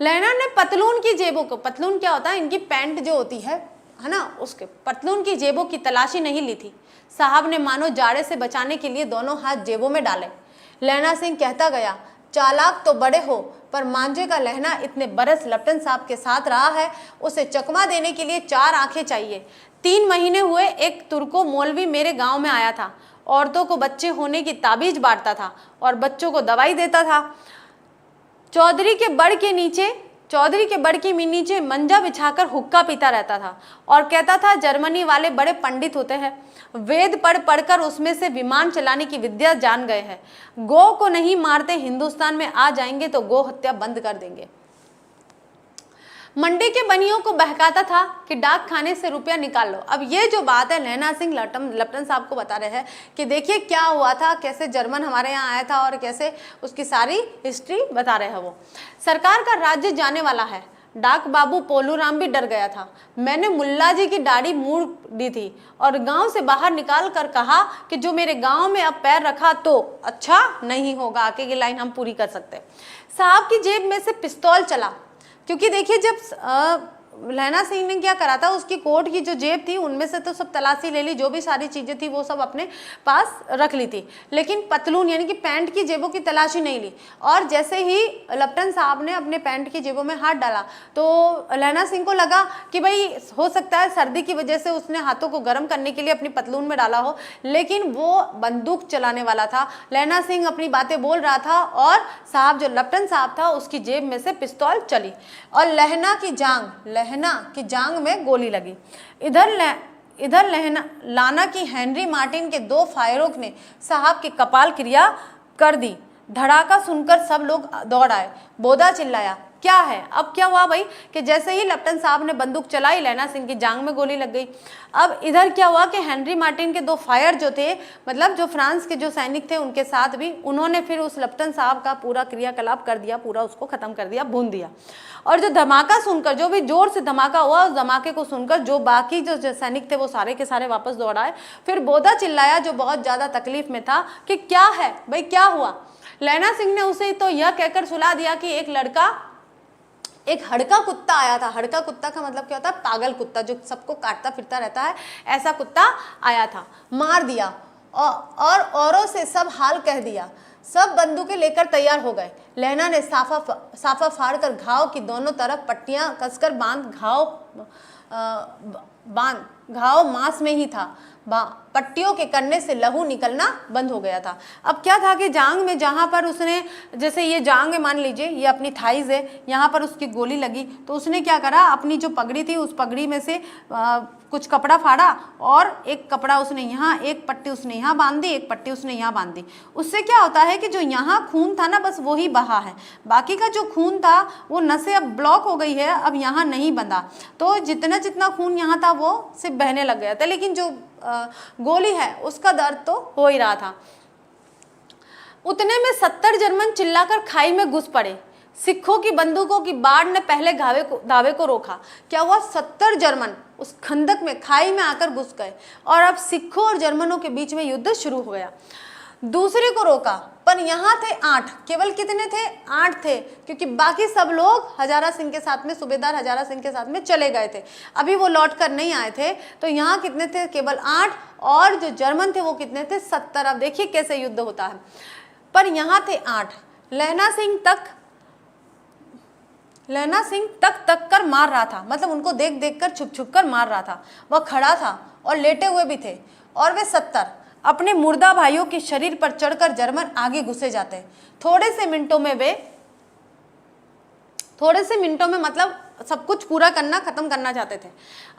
लहना ने पतलून की जेबों को, पतलून क्या होता है? इनकी पैंट जो होती है ना, उसके पतलून की जेबों की तलाशी नहीं ली थी। साहब ने मानो जाड़े से बचाने के लिए दोनों हाथ जेबों में डाले। लहना सिंह कहता गया, चालाक तो बड़े हो, पर मांझे का लहना इतने बरस लप्टन साहब के साथ रहा है, उसे चकमा देने के लिए 4 आंखें चाहिए। 3 महीने हुए एक तुर्को मौलवी मेरे गांव में आया था। औरतों को बच्चे होने की ताबीज बांटता था और बच्चों को दवाई देता था। चौधरी के बड़ के नीचे मंजा बिछाकर हुक्का पीता रहता था और कहता था जर्मनी वाले बड़े पंडित होते हैं, वेद पढ़कर उसमें से विमान चलाने की विद्या जान गए हैं। गौ को नहीं मारते, हिंदुस्तान में आ जाएंगे तो गौ हत्या बंद कर देंगे। मंडी के बनियों को बहकाता था कि डाक खाने से रुपया निकाल लो। अब ये जो बात है लहना सिंह लप्टन साहब को बता रहे हैं कि देखिए क्या हुआ था, कैसे जर्मन हमारे यहाँ आया था और कैसे उसकी सारी हिस्ट्री बता रहे हैं वो। सरकार का राज्य जाने वाला है, डाक बाबू पोलूराम भी डर गया था। मैंने मुल्ला जी की दाढ़ी मूड़ दी थी और गांव से बाहर निकाल कर कहा कि जो मेरे गांव में अब पैर रखा तो अच्छा नहीं होगा। आगे की लाइन हम पूरी कर सकते हैं। साहब की जेब में से पिस्तौल चला, क्योंकि देखिए जब लहना सिंह ने क्या करा था, उसकी कोट की जो जेब थी उनमें से तो सब तलाशी ले ली, जो भी सारी चीज़ें थी वो सब अपने पास रख ली थी, लेकिन पतलून यानी कि पैंट की जेबों की तलाशी नहीं ली। और जैसे ही लप्टन साहब ने अपने पैंट की जेबों में हाथ डाला तो लहना सिंह को लगा कि भाई हो सकता है सर्दी की वजह से उसने हाथों को गर्म करने के लिए अपनी पतलून में डाला हो, लेकिन वो बंदूक चलाने वाला था। लहना सिंह अपनी बातें बोल रहा था और साहब जो लप्टन साहब था उसकी जेब में से पिस्तौल चली और लहना की जांग में गोली लगी। इधर लाना की हेनरी मार्टिन के 2 फायरों ने साहब की कपाल क्रिया कर दी। धड़ाका सुनकर सब लोग दौड़ आए। बोधा चिल्लाया, क्या है? अब क्या हुआ भाई कि जैसे ही लप्टन साहब ने बंदूक चलाई लहना सिंह की जांग में गोली लग गई। अब इधर क्या हुआ कि हेनरी मार्टिन के 2 फायर जो थे, मतलब जो फ्रांस के जो सैनिक थे उनके साथ भी उन्होंने फिर उस लप्टन साहब का पूरा क्रियाकलाप कर दिया, पूरा उसको खत्म कर दिया, भून दिया। और जो धमाका सुनकर, जो भी जोर से धमाका हुआ, उस धमाके को सुनकर जो बाकी जो सैनिक थे वो सारे के सारे वापस दौड़ आए। फिर बोधा चिल्लाया जो बहुत ज्यादा तकलीफ में था कि क्या है भाई, क्या हुआ? लहना सिंह ने उसे तो यह कहकर सुला दिया कि एक हड़का कुत्ता आया था। हड़का कुत्ता का मतलब क्या होता है? पागल कुत्ता, जो सबको काटता फिरता रहता है, ऐसा कुत्ता आया था, मार दिया और औरों से सब हाल कह दिया। सब बंदूकें लेकर तैयार हो गए। लहना ने साफा फाड़ कर घाव की दोनों तरफ पट्टियां कसकर घाव मांस में ही था। पट्टियों के करने से लहू निकलना बंद हो गया था। अब क्या था कि जांग में जहाँ पर उसने, जैसे ये जांग है, मान लीजिए ये अपनी थाइज है, यहाँ पर उसकी गोली लगी तो उसने क्या करा, अपनी जो पगड़ी थी उस पगड़ी में से कुछ कपड़ा फाड़ा और एक कपड़ा उसने यहाँ, एक पट्टी उसने यहाँ बांध दी, एक पट्टी उसने यहाँ बांध दी। उससे क्या होता है कि जो यहाँ खून था ना बस वही बहा है, बाकी का जो खून था वो नसें अब ब्लॉक हो गई है, अब यहाँ नहीं बंधा, तो जितना जितना खून यहाँ था वो सिर्फ बहने लग गया था, लेकिन जो गोली है उसका दर्द तो हो ही रहा था। उतने में 70 जर्मन चिल्लाकर खाई में घुस पड़े। सिखों की बंदूकों की बाढ़ ने पहले दावे को रोका। क्या हुआ? 70 जर्मन उस खंदक में, खाई में आकर घुस गए और अब सिखों और जर्मनों के बीच में युद्ध शुरू हो गया। दूसरे को रोका, पर यहाँ थे 8, केवल कितने थे? 8 थे, क्योंकि बाकी सब लोग हजारा सिंह के साथ में, सूबेदार हजारा सिंह के साथ में चले गए थे, अभी वो लौट कर नहीं आए थे। तो यहाँ कितने थे? केवल 8, और जो जर्मन थे वो कितने थे? 70। अब देखिए कैसे युद्ध होता है। पर यहाँ थे 8। लहना सिंह तक कर मार रहा था, मतलब उनको देख देख कर छुप छुप कर मार रहा था। वह खड़ा था और लेटे हुए भी थे, और वे 70 अपने मुर्दा भाइयों के शरीर पर चढ़कर जर्मन आगे घुसे जाते। थोड़े से मिनटों में मतलब सब कुछ पूरा करना, खत्म करना चाहते थे।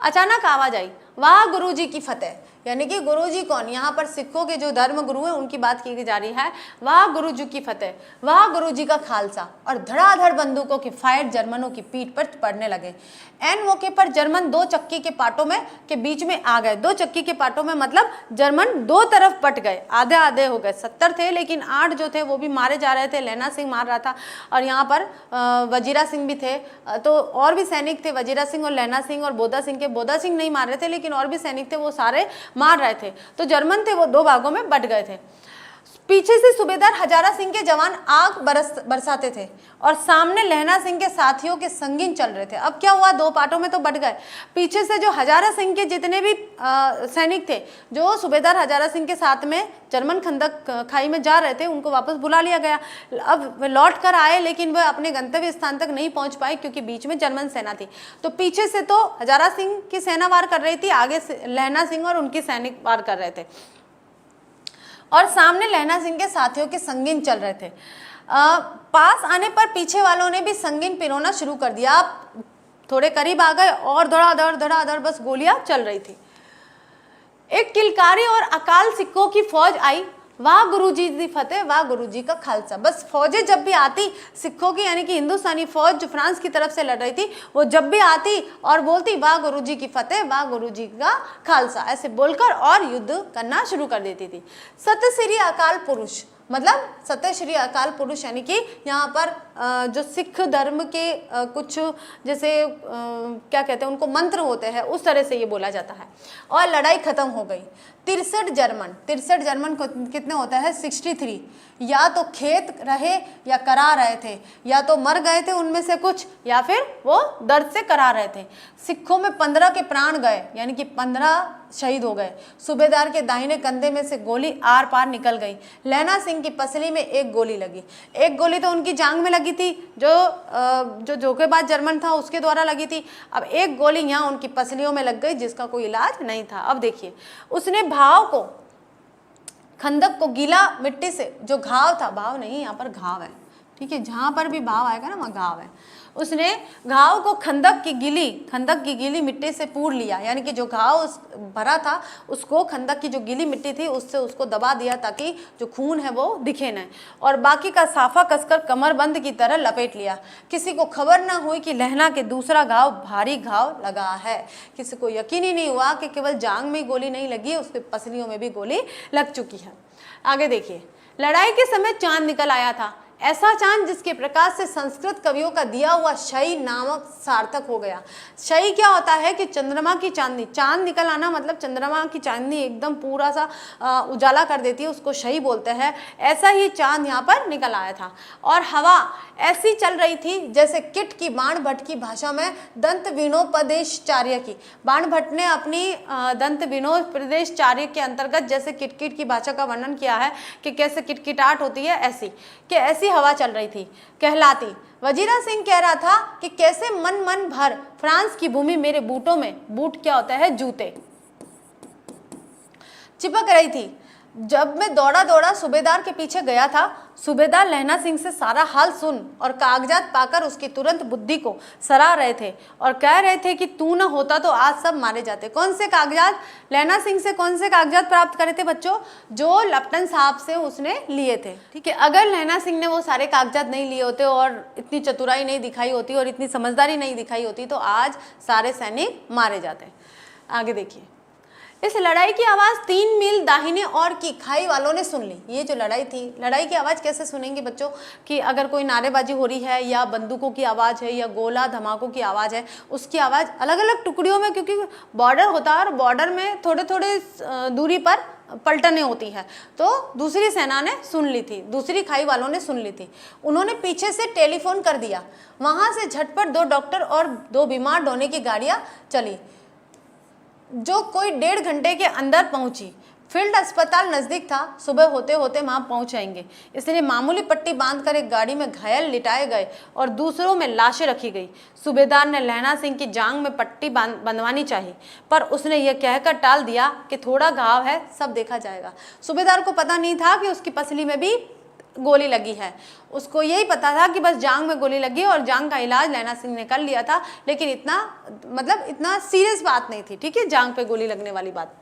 अचानक आवाज आई, वाह गुरुजी की फतेह। यानी कि गुरुजी कौन? यहाँ पर सिखों के जो धर्म गुरु हैं उनकी बात की जा रही है। वाह गुरुजी की फतेह, वाह गुरुजी का खालसा। और धड़ाधड़ बंदूकों के फायर जर्मनों की पीठ पर पड़ने लगे। एन मौके पर जर्मन 2 चक्की के पाटों में के बीच में आ गए। 2 चक्की के पाटों में मतलब जर्मन 2 तरफ बट गए, आधे आधे हो गए। 70 थे लेकिन 8 जो थे वो भी मारे जा रहे थे। लहना सिंह मार रहा था और यहाँ पर वजीरा सिंह भी थे, तो और भी सैनिक थे, वजीरा सिंह और लहना सिंह और बोधा सिंह के। बोधा सिंह नहीं मार रहे थे लेकिन और भी सैनिक थे, वो सारे मार रहे थे। तो जर्मन थे वो 2 भागों में बट गए थे। पीछे से सूबेदार हजारा सिंह के जवान आग बरसाते थे और सामने लहना सिंह के साथियों के संगीन चल रहे थे। अब क्या हुआ? 2 पार्टों में तो बट गए। पीछे से जो हजारा सिंह के जितने भी सैनिक थे, जो सूबेदार हजारा सिंह के साथ में जर्मन खंदक खाई में जा रहे थे, उनको वापस बुला लिया गया। अब वे लौट कर आए लेकिन वह अपने गंतव्य स्थान तक नहीं पहुंच पाए क्योंकि बीच में जर्मन सेना थी। तो पीछे से तो हजारा सिंह की सेना वार कर रही थी, आगे से लहना सिंह और उनकी सैनिक वार कर रहे थे और सामने लहना सिंह के साथियों के संगीन चल रहे थे। पास आने पर पीछे वालों ने भी संगीन पिरोना शुरू कर दिया। आप थोड़े करीब आ गए और धड़ाधड़ बस गोलियां चल रही थी। एक किलकारी और अकाल सिखों की फौज आई वाह गुरुजी दी फतेह, वाह गुरुजी का खालसा। बस फौजें जब भी आती सिखों की, यानी कि हिंदुस्तानी फौज जो फ्रांस की तरफ से लड़ रही थी, वो जब भी आती और बोलती वाह गुरुजी की फतेह, वाह गुरुजी का खालसा, ऐसे बोलकर और युद्ध करना शुरू कर देती थी। सत श्री अकाल पुरुष, मतलब सत्य श्री अकाल पुरुष, यानी कि यहाँ पर जो सिख धर्म के कुछ जैसे क्या कहते हैं उनको मंत्र होते हैं, उस तरह से ये बोला जाता है। और लड़ाई खत्म हो गई। 63 जर्मन को कितने होता है 63, या तो खेत रहे या करा रहे थे, या तो मर गए थे उनमें से कुछ, या फिर वो दर्द से करा रहे थे। सिखों में 15 के प्राण गए, यानी कि 15 शहीद हो गए। सूबेदार के दाहिने कंधे में से गोली आर पार निकल गई। लहना सिंह की पसली में एक गोली लगी। एक गोली तो उनकी जांग में लगी थी, जो धोखेबाज जर्मन था उसके द्वारा लगी थी। अब एक गोली यहाँ उनकी पसलियों में लग गई, जिसका कोई इलाज नहीं था। अब देखिए, उसने भाव को, खंदक को गीला मिट्टी से, जो घाव था, भाव नहीं यहाँ पर घाव है, ठीक है, जहाँ पर भी भाव आएगा ना वहाँ घाव है। उसने घाव को खंदक की गीली मिट्टी से पूर लिया, यानी कि जो घाव भरा था उसको खंदक की जो गीली मिट्टी थी उससे उसको दबा दिया, ताकि जो खून है वो दिखे न, और बाकी का साफा कसकर कमरबंद की तरह लपेट लिया। किसी को खबर ना हुई कि लहना के दूसरा घाव भारी घाव लगा है। किसी को यकीन ही नहीं हुआ कि केवल जांग में गोली नहीं लगी है, उसके पसलियों में भी गोली लग चुकी है। आगे देखिए, लड़ाई के समय चांद निकल आया था, ऐसा चांद जिसके प्रकाश से संस्कृत कवियों का दिया हुआ शई नामक सार्थक हो गया। शई क्या होता है कि चंद्रमा की चांदनी, चांद निकल आना मतलब चंद्रमा की चांदनी एकदम पूरा सा उजाला कर देती है, उसको शई बोलते हैं। ऐसा ही चांद यहाँ पर निकल आया था, और हवा ऐसी चल रही थी जैसे किट की बाण भट्ट की भाषा में दंत विनोपदेशचार्य की। बाण भट्ट ने अपनी दंत विनोपदेशचार्य के अंतर्गत जैसे किटकिट की भाषा का वर्णन किया है कि कैसे किटकिटाहट होती है, ऐसी हवा चल रही थी कहलाती। वजीरा सिंह कह रहा था कि कैसे मन भर फ्रांस की भूमि मेरे बूटों में, बूट क्या होता है जूते, चिपक रही थी। जब मैं दौड़ा सूबेदार के पीछे गया था, सूबेदार लहना सिंह से सारा हाल सुन और कागजात पाकर उसकी तुरंत बुद्धि को सराह रहे थे और कह रहे थे कि तू न होता तो आज सब मारे जाते। कौन से कागजात? लहना सिंह से कौन से कागजात प्राप्त करे थे बच्चों? जो लप्टन साहब से उसने लिए थे, ठीक है। अगर लहना सिंह ने वो सारे कागजात नहीं लिए होते और इतनी चतुराई नहीं दिखाई होती और इतनी समझदारी नहीं दिखाई होती तो आज सारे सैनिक मारे जाते। आगे देखिए, इस लड़ाई की आवाज़ 3 मील दाहिने ओर की खाई वालों ने सुन ली। ये जो लड़ाई थी, लड़ाई की आवाज़ कैसे सुनेंगे बच्चों कि अगर कोई नारेबाजी हो रही है या बंदूकों की आवाज़ है या गोला धमाकों की आवाज़ है, उसकी आवाज़ अलग अलग टुकड़ियों में, क्योंकि बॉर्डर होता है और बॉर्डर में थोड़े थोड़े दूरी पर पलटने होती है, तो दूसरी सेना ने सुन ली थी, दूसरी खाई वालों ने सुन ली थी। उन्होंने पीछे से टेलीफोन कर दिया। वहाँ से झटपट 2 डॉक्टर और 2 बीमार ढोने की गाड़ियाँ चली, जो कोई 1.5 घंटे के अंदर पहुंची। फील्ड अस्पताल नज़दीक था, सुबह होते होते वहां पहुंच जाएंगे, इसलिए मामूली पट्टी बांधकर एक गाड़ी में घायल लिटाए गए और दूसरों में लाशें रखी गई। सूबेदार ने लहना सिंह की जांग में पट्टी बंधवानी चाहिए, पर उसने यह कहकर टाल दिया कि थोड़ा घाव है, सब देखा जाएगा। सूबेदार को पता नहीं था कि उसकी पसली में भी गोली लगी है, उसको यही पता था कि बस जांग में गोली लगी और जांग का इलाज लहना सिंह ने कर लिया था, लेकिन इतना सीरियस बात नहीं थी, ठीक है, जांग पे गोली लगने वाली बात।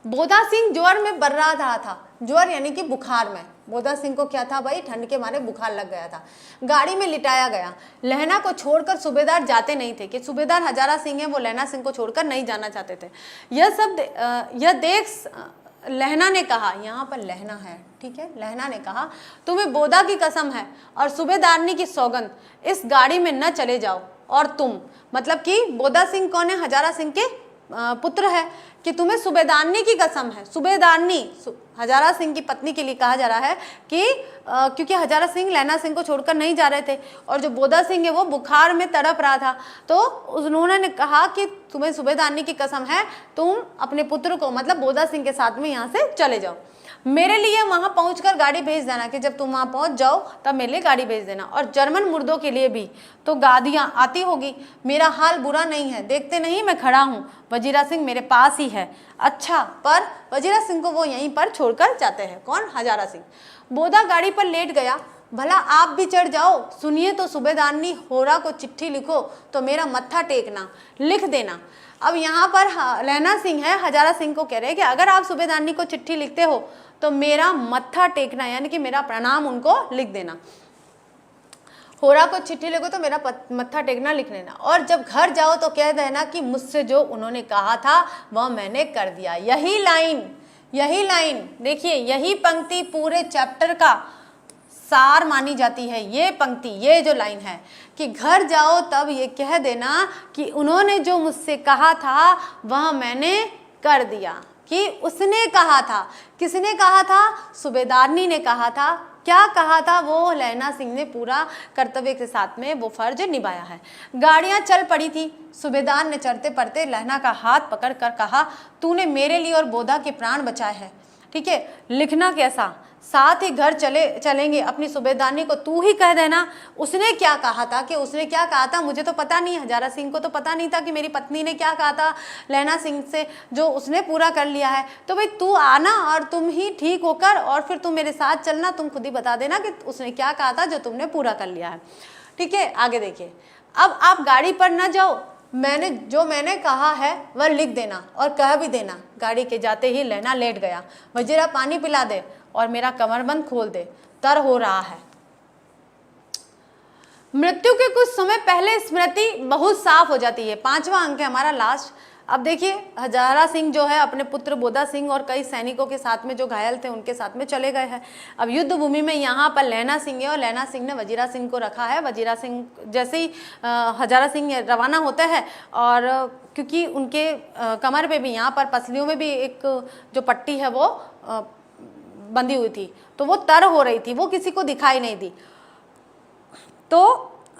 बोधा सिंह ज्वर में बर्रा रहा था, ज्वर यानी कि बुखार में। बोधा सिंह को क्या था भाई, ठंड के मारे बुखार लग गया था। गाड़ी में लिटाया गया। लहना को छोड़कर सूबेदार जाते नहीं थे, कि सूबेदार हजारा सिंह है, वो लहना सिंह को छोड़कर नहीं जाना चाहते थे। यह देख लहना ने कहा, यहाँ पर लहना है, ठीक है, लहना ने कहा, तुम्हें बोधा की कसम है और सूबेदारनी की सौगंध, इस गाड़ी में न चले जाओ। और तुम, मतलब कि बोधा सिंह कौन है? हजारा सिंह के पुत्र है, कि तुम्हें सूबेदारनी की कसम है। सूबेदारनी हजारा सिंह की पत्नी के लिए कहा जा रहा है कि क्योंकि हजारा सिंह लहना सिंह को छोड़कर नहीं जा रहे थे और जो बोधा सिंह है वो बुखार में तड़प रहा था, तो उन्होंने कहा कि तुम्हें सूबेदारनी की कसम है, तुम अपने पुत्र को मतलब बोधा सिंह के साथ में यहाँ से चले जाओ। मेरे लिए वहां पहुंचकर गाड़ी भेज देना, कि जब तुम वहां पहुंच जाओ तब मेरे लिए गाड़ी भेज देना। और जर्मन मुर्दों के लिए भी तो गाड़ियां आती होगी। मेरा हाल बुरा नहीं है, देखते नहीं मैं खड़ा हूं, वजीरा सिंह मेरे पास ही है। अच्छा, पर वजीरा सिंह को वो यहीं पर छोड़कर जाते हैं। कौन? हजारा सिंह। बोधा गाड़ी पर लेट गया। भला आप भी चढ़ जाओ, सुनिए तो सूबेदारनी होरा को चिट्ठी लिखो तो मेरा मत्था टेकना, लिख देना। अब यहाँ पर लैना सिंह है, हजारा सिंह को कह रहे हैं कि अगर आप सूबेदारनी को चिट्ठी लिखते हो तो मेरा मत्था टेकना, यानी कि मेरा प्रणाम उनको लिख देना। होरा को चिट्ठी लिखो तो मेरा मत्था टेकना, लिख लेना। और जब घर जाओ तो कह देना कि मुझसे जो उन्होंने कहा था वह मैंने कर दिया। यही लाइन देखिए, यही पंक्ति पूरे चैप्टर का सार मानी जाती है। ये पंक्ति, ये जो लाइन है कि घर जाओ तब ये कह देना कि उन्होंने जो मुझसे कहा था वह मैंने कर दिया। कि उसने कहा था, किसने कहा था? सूबेदारनी ने कहा था। क्या कहा था? वो लैना सिंह ने पूरा कर्तव्य के साथ में वो फर्ज निभाया है। गाड़ियां चल पड़ी थी। सूबेदार ने चलते पड़ते लहना का हाथ पकड़ कर कहा, तूने मेरे लिए और बोधा के प्राण बचाए हैं। ठीक है, लिखना कैसा, साथ ही घर चलेंगे। अपनी सूबेदारनी को तू ही कह देना उसने क्या कहा था, कि उसने क्या कहा था मुझे तो पता नहीं, हजारा सिंह को तो पता नहीं था कि मेरी पत्नी ने क्या कहा था लैना सिंह से, जो उसने पूरा कर लिया है। तो भाई तू आना और तुम ही ठीक होकर और फिर तुम मेरे साथ चलना, तुम खुद ही बता देना कि उसने क्या कहा था जो तुमने पूरा कर लिया है। ठीक है, आगे देखिए। अब आप गाड़ी पर न जाओ, मैंने कहा है वह लिख देना और कह भी देना। गाड़ी के जाते ही लैना लेट गया। वजीरा पानी पिला दे और मेरा कमरबंद खोल दे, तर हो रहा है। मृत्यु के कुछ समय पहले स्मृति बहुत साफ हो जाती है। 5वां अंक है हमारा लास्ट। अब देखिए, हजारा सिंह जो है अपने पुत्र बोधा सिंह और कई सैनिकों के साथ में जो घायल थे उनके साथ में चले गए हैं। अब युद्ध भूमि में यहाँ पर लैना सिंह है और लैना सिंह ने वजीरा सिंह को रखा है। वजीरा सिंह जैसे ही हजारा सिंह रवाना होते हैं, और क्योंकि उनके कमर पे भी, यहाँ पर पसलियों में भी एक जो पट्टी है वो बंधी हुई थी, तो वो तर हो रही थी, वो किसी को दिखाई नहीं दी। तो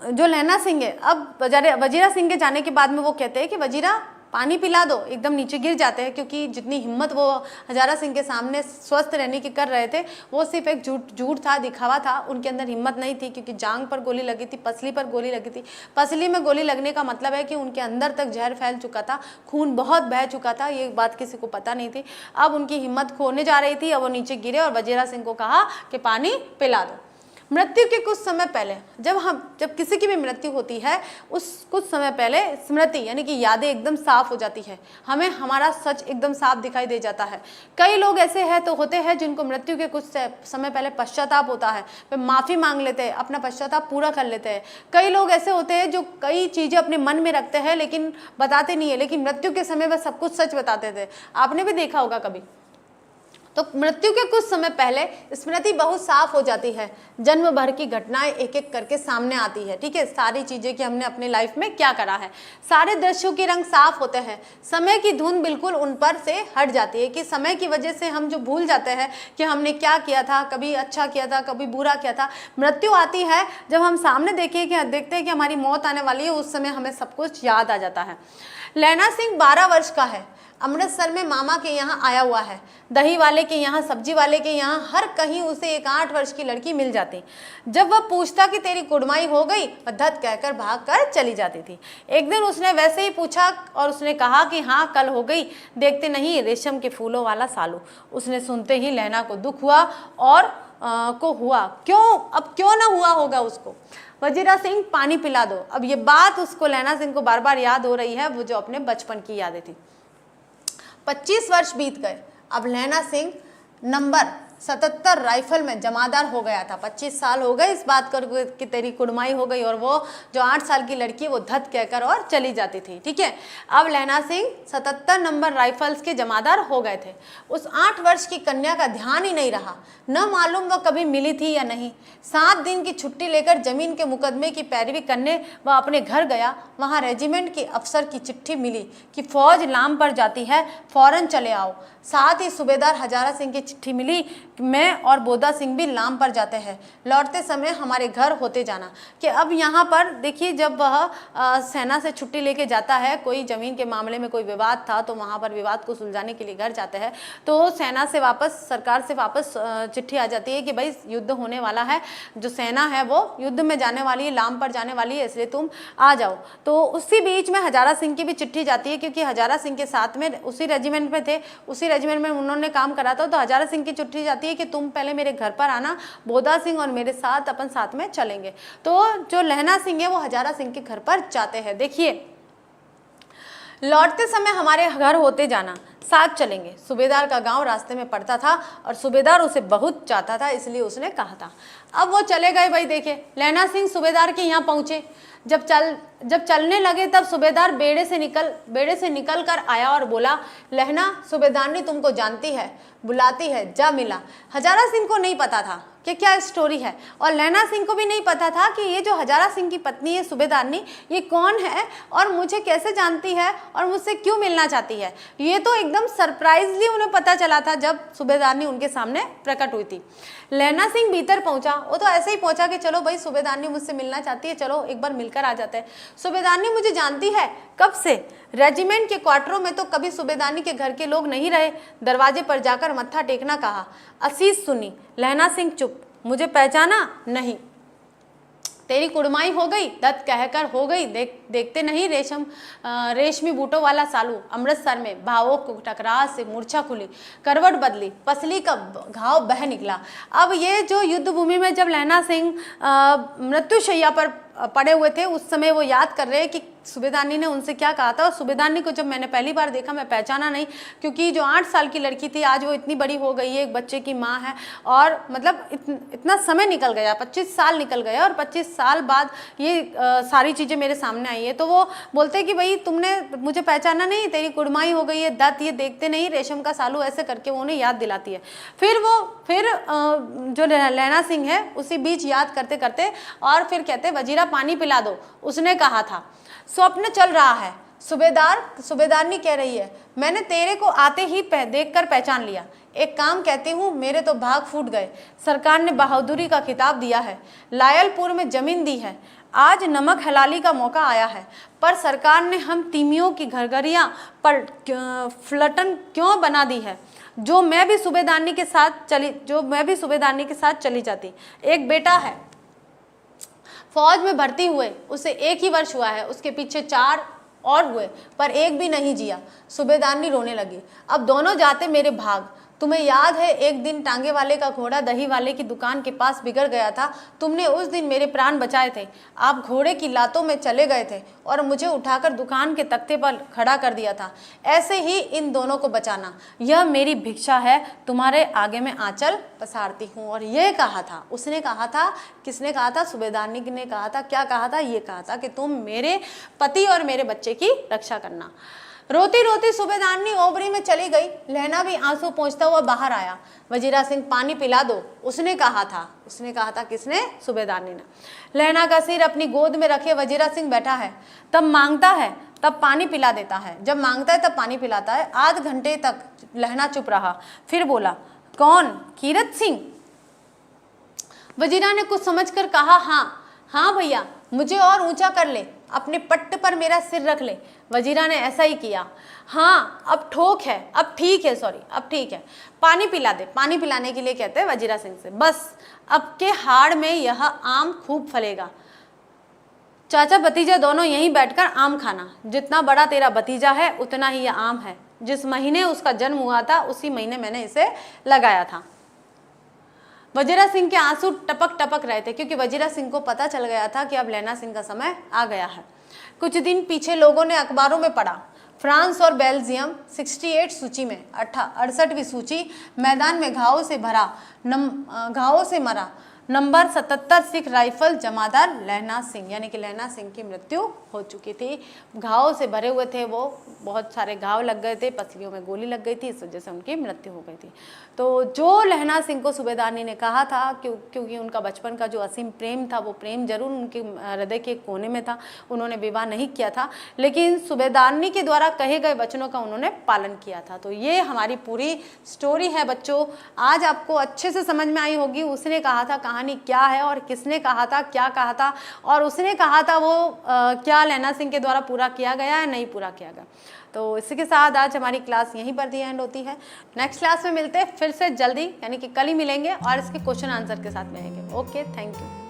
जो लैना सिंह है, अब वजीरा सिंह के जाने के बाद में वो कहते हैं कि वजीरा पानी पिला दो, एकदम नीचे गिर जाते हैं, क्योंकि जितनी हिम्मत वो हजारा सिंह के सामने स्वस्थ रहने की कर रहे थे वो सिर्फ एक झूठ था, दिखावा था। उनके अंदर हिम्मत नहीं थी, क्योंकि जांग पर गोली लगी थी, पसली पर गोली लगी थी। पसली में गोली लगने का मतलब है कि उनके अंदर तक जहर फैल चुका था, खून बहुत बह चुका था, ये बात किसी को पता नहीं थी। अब उनकी हिम्मत खोने जा रही थी, अब वो नीचे गिरे और वजीरा सिंह को कहा कि पानी पिला दो। मृत्यु के कुछ समय पहले, जब किसी की भी मृत्यु होती है उस कुछ समय पहले स्मृति यानी कि यादें एकदम साफ हो जाती है, हमें हमारा सच एकदम साफ दिखाई दे जाता है। कई लोग ऐसे हैं तो होते हैं जिनको मृत्यु के कुछ समय पहले पश्चाताप होता है, वे माफ़ी मांग लेते हैं, अपना पश्चाताप पूरा कर लेते हैं। कई लोग ऐसे होते हैं जो कई चीज़ें अपने मन में रखते हैं लेकिन बताते नहीं है, लेकिन मृत्यु के समय वह सब कुछ सच बताते थे। आपने भी देखा होगा कभी। तो मृत्यु के कुछ समय पहले स्मृति बहुत साफ हो जाती है, जन्म भर की घटनाएं एक एक करके सामने आती है। ठीक है, सारी चीजें कि हमने अपनी लाइफ में क्या करा है, सारे दृश्यों के रंग साफ होते हैं, समय की धुन बिल्कुल उन पर से हट जाती है, कि समय की वजह से हम जो भूल जाते हैं कि हमने क्या किया था, कभी अच्छा किया था, कभी बुरा किया था। मृत्यु आती है जब हम सामने देखते हैं कि हमारी मौत आने वाली है, उस समय हमें सब कुछ याद आ जाता है। लैना सिंह 12 वर्ष का है, अमृतसर में मामा के यहाँ आया हुआ है, दही वाले के यहाँ, सब्जी वाले के यहाँ, हर कहीं उसे एक 8 वर्ष की लड़की मिल जाती। जब वह पूछता कि तेरी कुड़माई हो गई, वह धत कहकर भाग कर चली जाती थी। एक दिन उसने वैसे ही पूछा और उसने कहा कि हाँ कल हो गई, देखते नहीं रेशम के फूलों वाला सालू। उसने सुनते ही लैना को दुख हुआ और को हुआ, क्यों ना हुआ होगा उसको। वजीरा सिंह पानी पिला दो। अब ये बात उसको लैना सिंह को बार बार याद हो रही है, वो जो अपने बचपन की यादें थी। 25 वर्ष बीत गए। अब लैना सिंह नंबर 77 राइफल में जमादार हो गया था। 25 साल हो गए इस बात कर कि तेरी कुड़माई हो गई, और वो जो 8 साल की लड़की वो धत कहकर और चली जाती थी। ठीक है, अब लैना सिंह 77 नंबर राइफल्स के जमादार हो गए थे। उस 8 वर्ष की कन्या का ध्यान ही नहीं रहा, न मालूम वह कभी मिली थी या नहीं। 7 दिन की छुट्टी लेकर जमीन के मुकदमे की पैरवी करने वह अपने घर गया। वहाँ रेजिमेंट के अफसर की चिट्ठी मिली कि फौज लाम पर जाती है, फौरन चले आओ। साथ ही सूबेदार हजारा सिंह की चिट्ठी मिली, मैं और बोधा सिंह भी लाम पर जाते हैं, लौटते समय हमारे घर होते जाना। कि अब यहाँ पर देखिए, जब वह सेना से छुट्टी लेके जाता है, कोई ज़मीन के मामले में कोई विवाद था तो वहाँ पर विवाद को सुलझाने के लिए घर जाते हैं, तो सेना से वापस, सरकार से वापस चिट्ठी आ जाती है कि भाई युद्ध होने वाला है, जो सेना है वो युद्ध में जाने वाली है, लाम पर जाने वाली है, इसलिए तुम आ जाओ। तो उसी बीच में हजारा सिंह की भी चिट्ठी जाती है, क्योंकि हजारा सिंह के साथ में उसी रेजिमेंट में थे, उसी रेजिमेंट में उन्होंने काम करा था। तो हजारा सिंह की चिट्ठी जाती है चाहिए कि तुम पहले मेरे घर पर आना, बोधा सिंह और मेरे साथ अपन साथ में चलेंगे। तो जो लहना सिंह है वो हजारा सिंह के घर पर जाते हैं। देखिए, लौटते समय हमारे घर होते जाना, साथ चलेंगे। सूबेदार का गांव रास्ते में पड़ता था और सूबेदार उसे बहुत चाहता था, इसलिए उसने कहा था। अब वो चले गए भाई। देखिए, लहना सिंह सूबेदार के यहाँ पहुंचे। जब चलने लगे तब सूबेदार बेड़े से निकल कर आया और बोला, लहना, सूबेदारनी तुमको जानती है, बुलाती है, जा मिला। हजारा सिंह को नहीं पता था कि क्या स्टोरी है, और लहना सिंह को भी नहीं पता था कि ये जो हजारा सिंह की पत्नी है सूबेदारनी, ये कौन है और मुझे कैसे जानती है और मुझसे क्यों मिलना चाहती है। ये तो एकदम सरप्राइजली उन्हें पता चला था जब सूबेदारनी उनके सामने प्रकट हुई थी। लहना सिंह भीतर पहुंचा। वो तो ऐसे ही पहुंचा कि चलो भाई, सूबेदारनी मुझसे मिलना चाहती है, चलो एक बार मिलकर आ जाते हैं। सूबेदारनी मुझे जानती है, कब से? रेजिमेंट के क्वार्टरों में तो कभी सूबेदारनी के घर के लोग नहीं रहे। दरवाजे पर जाकर मत्था टेकना कहा। असीस सुनी। लहना सिंह चुप। मुझे पहचाना नहीं। तेरी कुड़माई हो गई, दत्त कहकर हो गई। देखते नहीं रेशमी बूटों वाला सालू। अमृतसर में भावों को टकराव से मूर्छा खुली, करवट बदली, पसली का घाव बह निकला। अब ये जो युद्ध भूमि में जब लहना सिंह मृत्युशैया पर पड़े हुए थे, उस समय वो याद कर रहे हैं कि सूबेदारनी ने उनसे क्या कहा था। और सूबेदारनी को जब मैंने पहली बार देखा, मैं पहचाना नहीं, क्योंकि जो 8 साल की लड़की थी आज वो इतनी बड़ी हो गई है, एक बच्चे की माँ है। और मतलब इतना समय निकल गया, 25 साल निकल गया, और 25 साल बाद ये सारी चीज़ें मेरे सामने आई है। तो वो बोलते हैं कि भाई तुमने मुझे पहचाना नहीं, तेरी कुड़माई हो गई है, दत्त ये देखते नहीं, रेशम का सालू, ऐसे करके वो उन्हें याद दिलाती है। फिर जो लहना सिंह है उसी बीच याद करते करते और फिर कहते, वजीरा पानी पिला दो, उसने कहा था। स्वप्न चल रहा है। सूबेदारनी कह रही है, मैंने तेरे को आते ही देखकर पहचान लिया। एक काम कहती हूँ, मेरे तो भाग फूट गए। सरकार ने बहादुरी का खिताब दिया है, लायलपुर में जमीन दी है, आज नमक हलाली का मौका आया है, पर सरकार ने हम तीमियों की घरघरियाँ पर फ्लटन क्यों बना दी है, जो मैं भी सूबेदारनी के साथ चली जाती। एक बेटा है, फौज में भर्ती हुए उसे 1 ही वर्ष हुआ है, उसके पीछे 4 और हुए, पर एक भी नहीं जिया। सूबेदारनी रोने लगी। अब दोनों जाते मेरे भाग। तुम्हें याद है एक दिन टांगे वाले का घोड़ा दही वाले की दुकान के पास बिगड़ गया था, तुमने उस दिन मेरे प्राण बचाए थे। आप घोड़े की लातों में चले गए थे और मुझे उठाकर दुकान के तख्ते पर खड़ा कर दिया था। ऐसे ही इन दोनों को बचाना, यह मेरी भिक्षा है, तुम्हारे आगे मैं आंचल पसारती हूँ। और ये कहा था, उसने कहा था, किसने कहा था? सूबेदारनी ने कहा था। क्या कहा था? ये कहा था कि तुम मेरे पति और मेरे बच्चे की रक्षा करना। रोती रोती सूबेदारनी ओबरी में चली गई। लहना भी आंसू पोंछता हुआ बाहर आया। वजीरा सिंह पानी पिला दो, उसने कहा था। किसने? सूबेदारनी ने। लहना का सिर अपनी गोद में रखे वजीरा सिंह बैठा है, तब मांगता है तब पानी पिला देता है, जब मांगता है तब पानी पिलाता है। आध घंटे तक लहना चुप रहा, फिर बोला, कौन? कीरत सिंह। वजीरा ने कुछ समझकर कहा, हाँ भैया, मुझे और ऊंचा कर ले, अपने पट्ट पर मेरा सिर रख ले। वजीरा ने ऐसा ही किया। हाँ, अब ठीक है, पानी पिला दे। पानी पिलाने के लिए कहते हैं वजीरा सिंह से। बस अब के हाड़ में यह आम खूब फलेगा। चाचा भतीजा दोनों यहीं बैठकर आम खाना। जितना बड़ा तेरा भतीजा है उतना ही यह आम है। जिस महीने उसका जन्म हुआ था उसी महीने मैंने इसे लगाया था। वजीरा सिंह के आंसू टपक टपक रहे थे, क्योंकि वजीरा सिंह को पता चल गया था कि अब लहना सिंह का समय आ गया है। कुछ दिन पीछे लोगों ने अखबारों में पढ़ा, फ्रांस और बेल्जियम 68 सूची में 68वीं सूची, मैदान में घावों से मरा, नंबर 77 सिख राइफल जमादार लहना सिंह, यानी कि लहना सिंह की मृत्यु हो चुकी थी। घावों से भरे हुए थे वो, बहुत सारे घाव लग गए थे, पसलियों में गोली लग गई थी, इस वजह से उनकी मृत्यु हो गई थी। तो जो लहना सिंह को सूबेदारनी ने कहा था, क्योंकि उनका बचपन का जो असीम प्रेम था वो प्रेम जरूर उनके हृदय के कोने में था, उन्होंने विवाह नहीं किया था, लेकिन सूबेदारनी के द्वारा कहे गए वचनों का उन्होंने पालन किया था। तो ये हमारी पूरी स्टोरी है बच्चों। आज आपको अच्छे से समझ में आई होगी उसने कहा था कहानी क्या है और किसने कहा था, क्या कहा था, और उसने कहा था वो क्या लहना सिंह के द्वारा पूरा किया गया है, नहीं पूरा किया गया। तो इसी के साथ आज हमारी क्लास यहीं पर दी एंड होती है। नेक्स्ट क्लास में मिलते हैं फिर से जल्दी, यानी कि कल ही मिलेंगे और इसके क्वेश्चन आंसर के साथ मिलेंगे। Okay, thank you.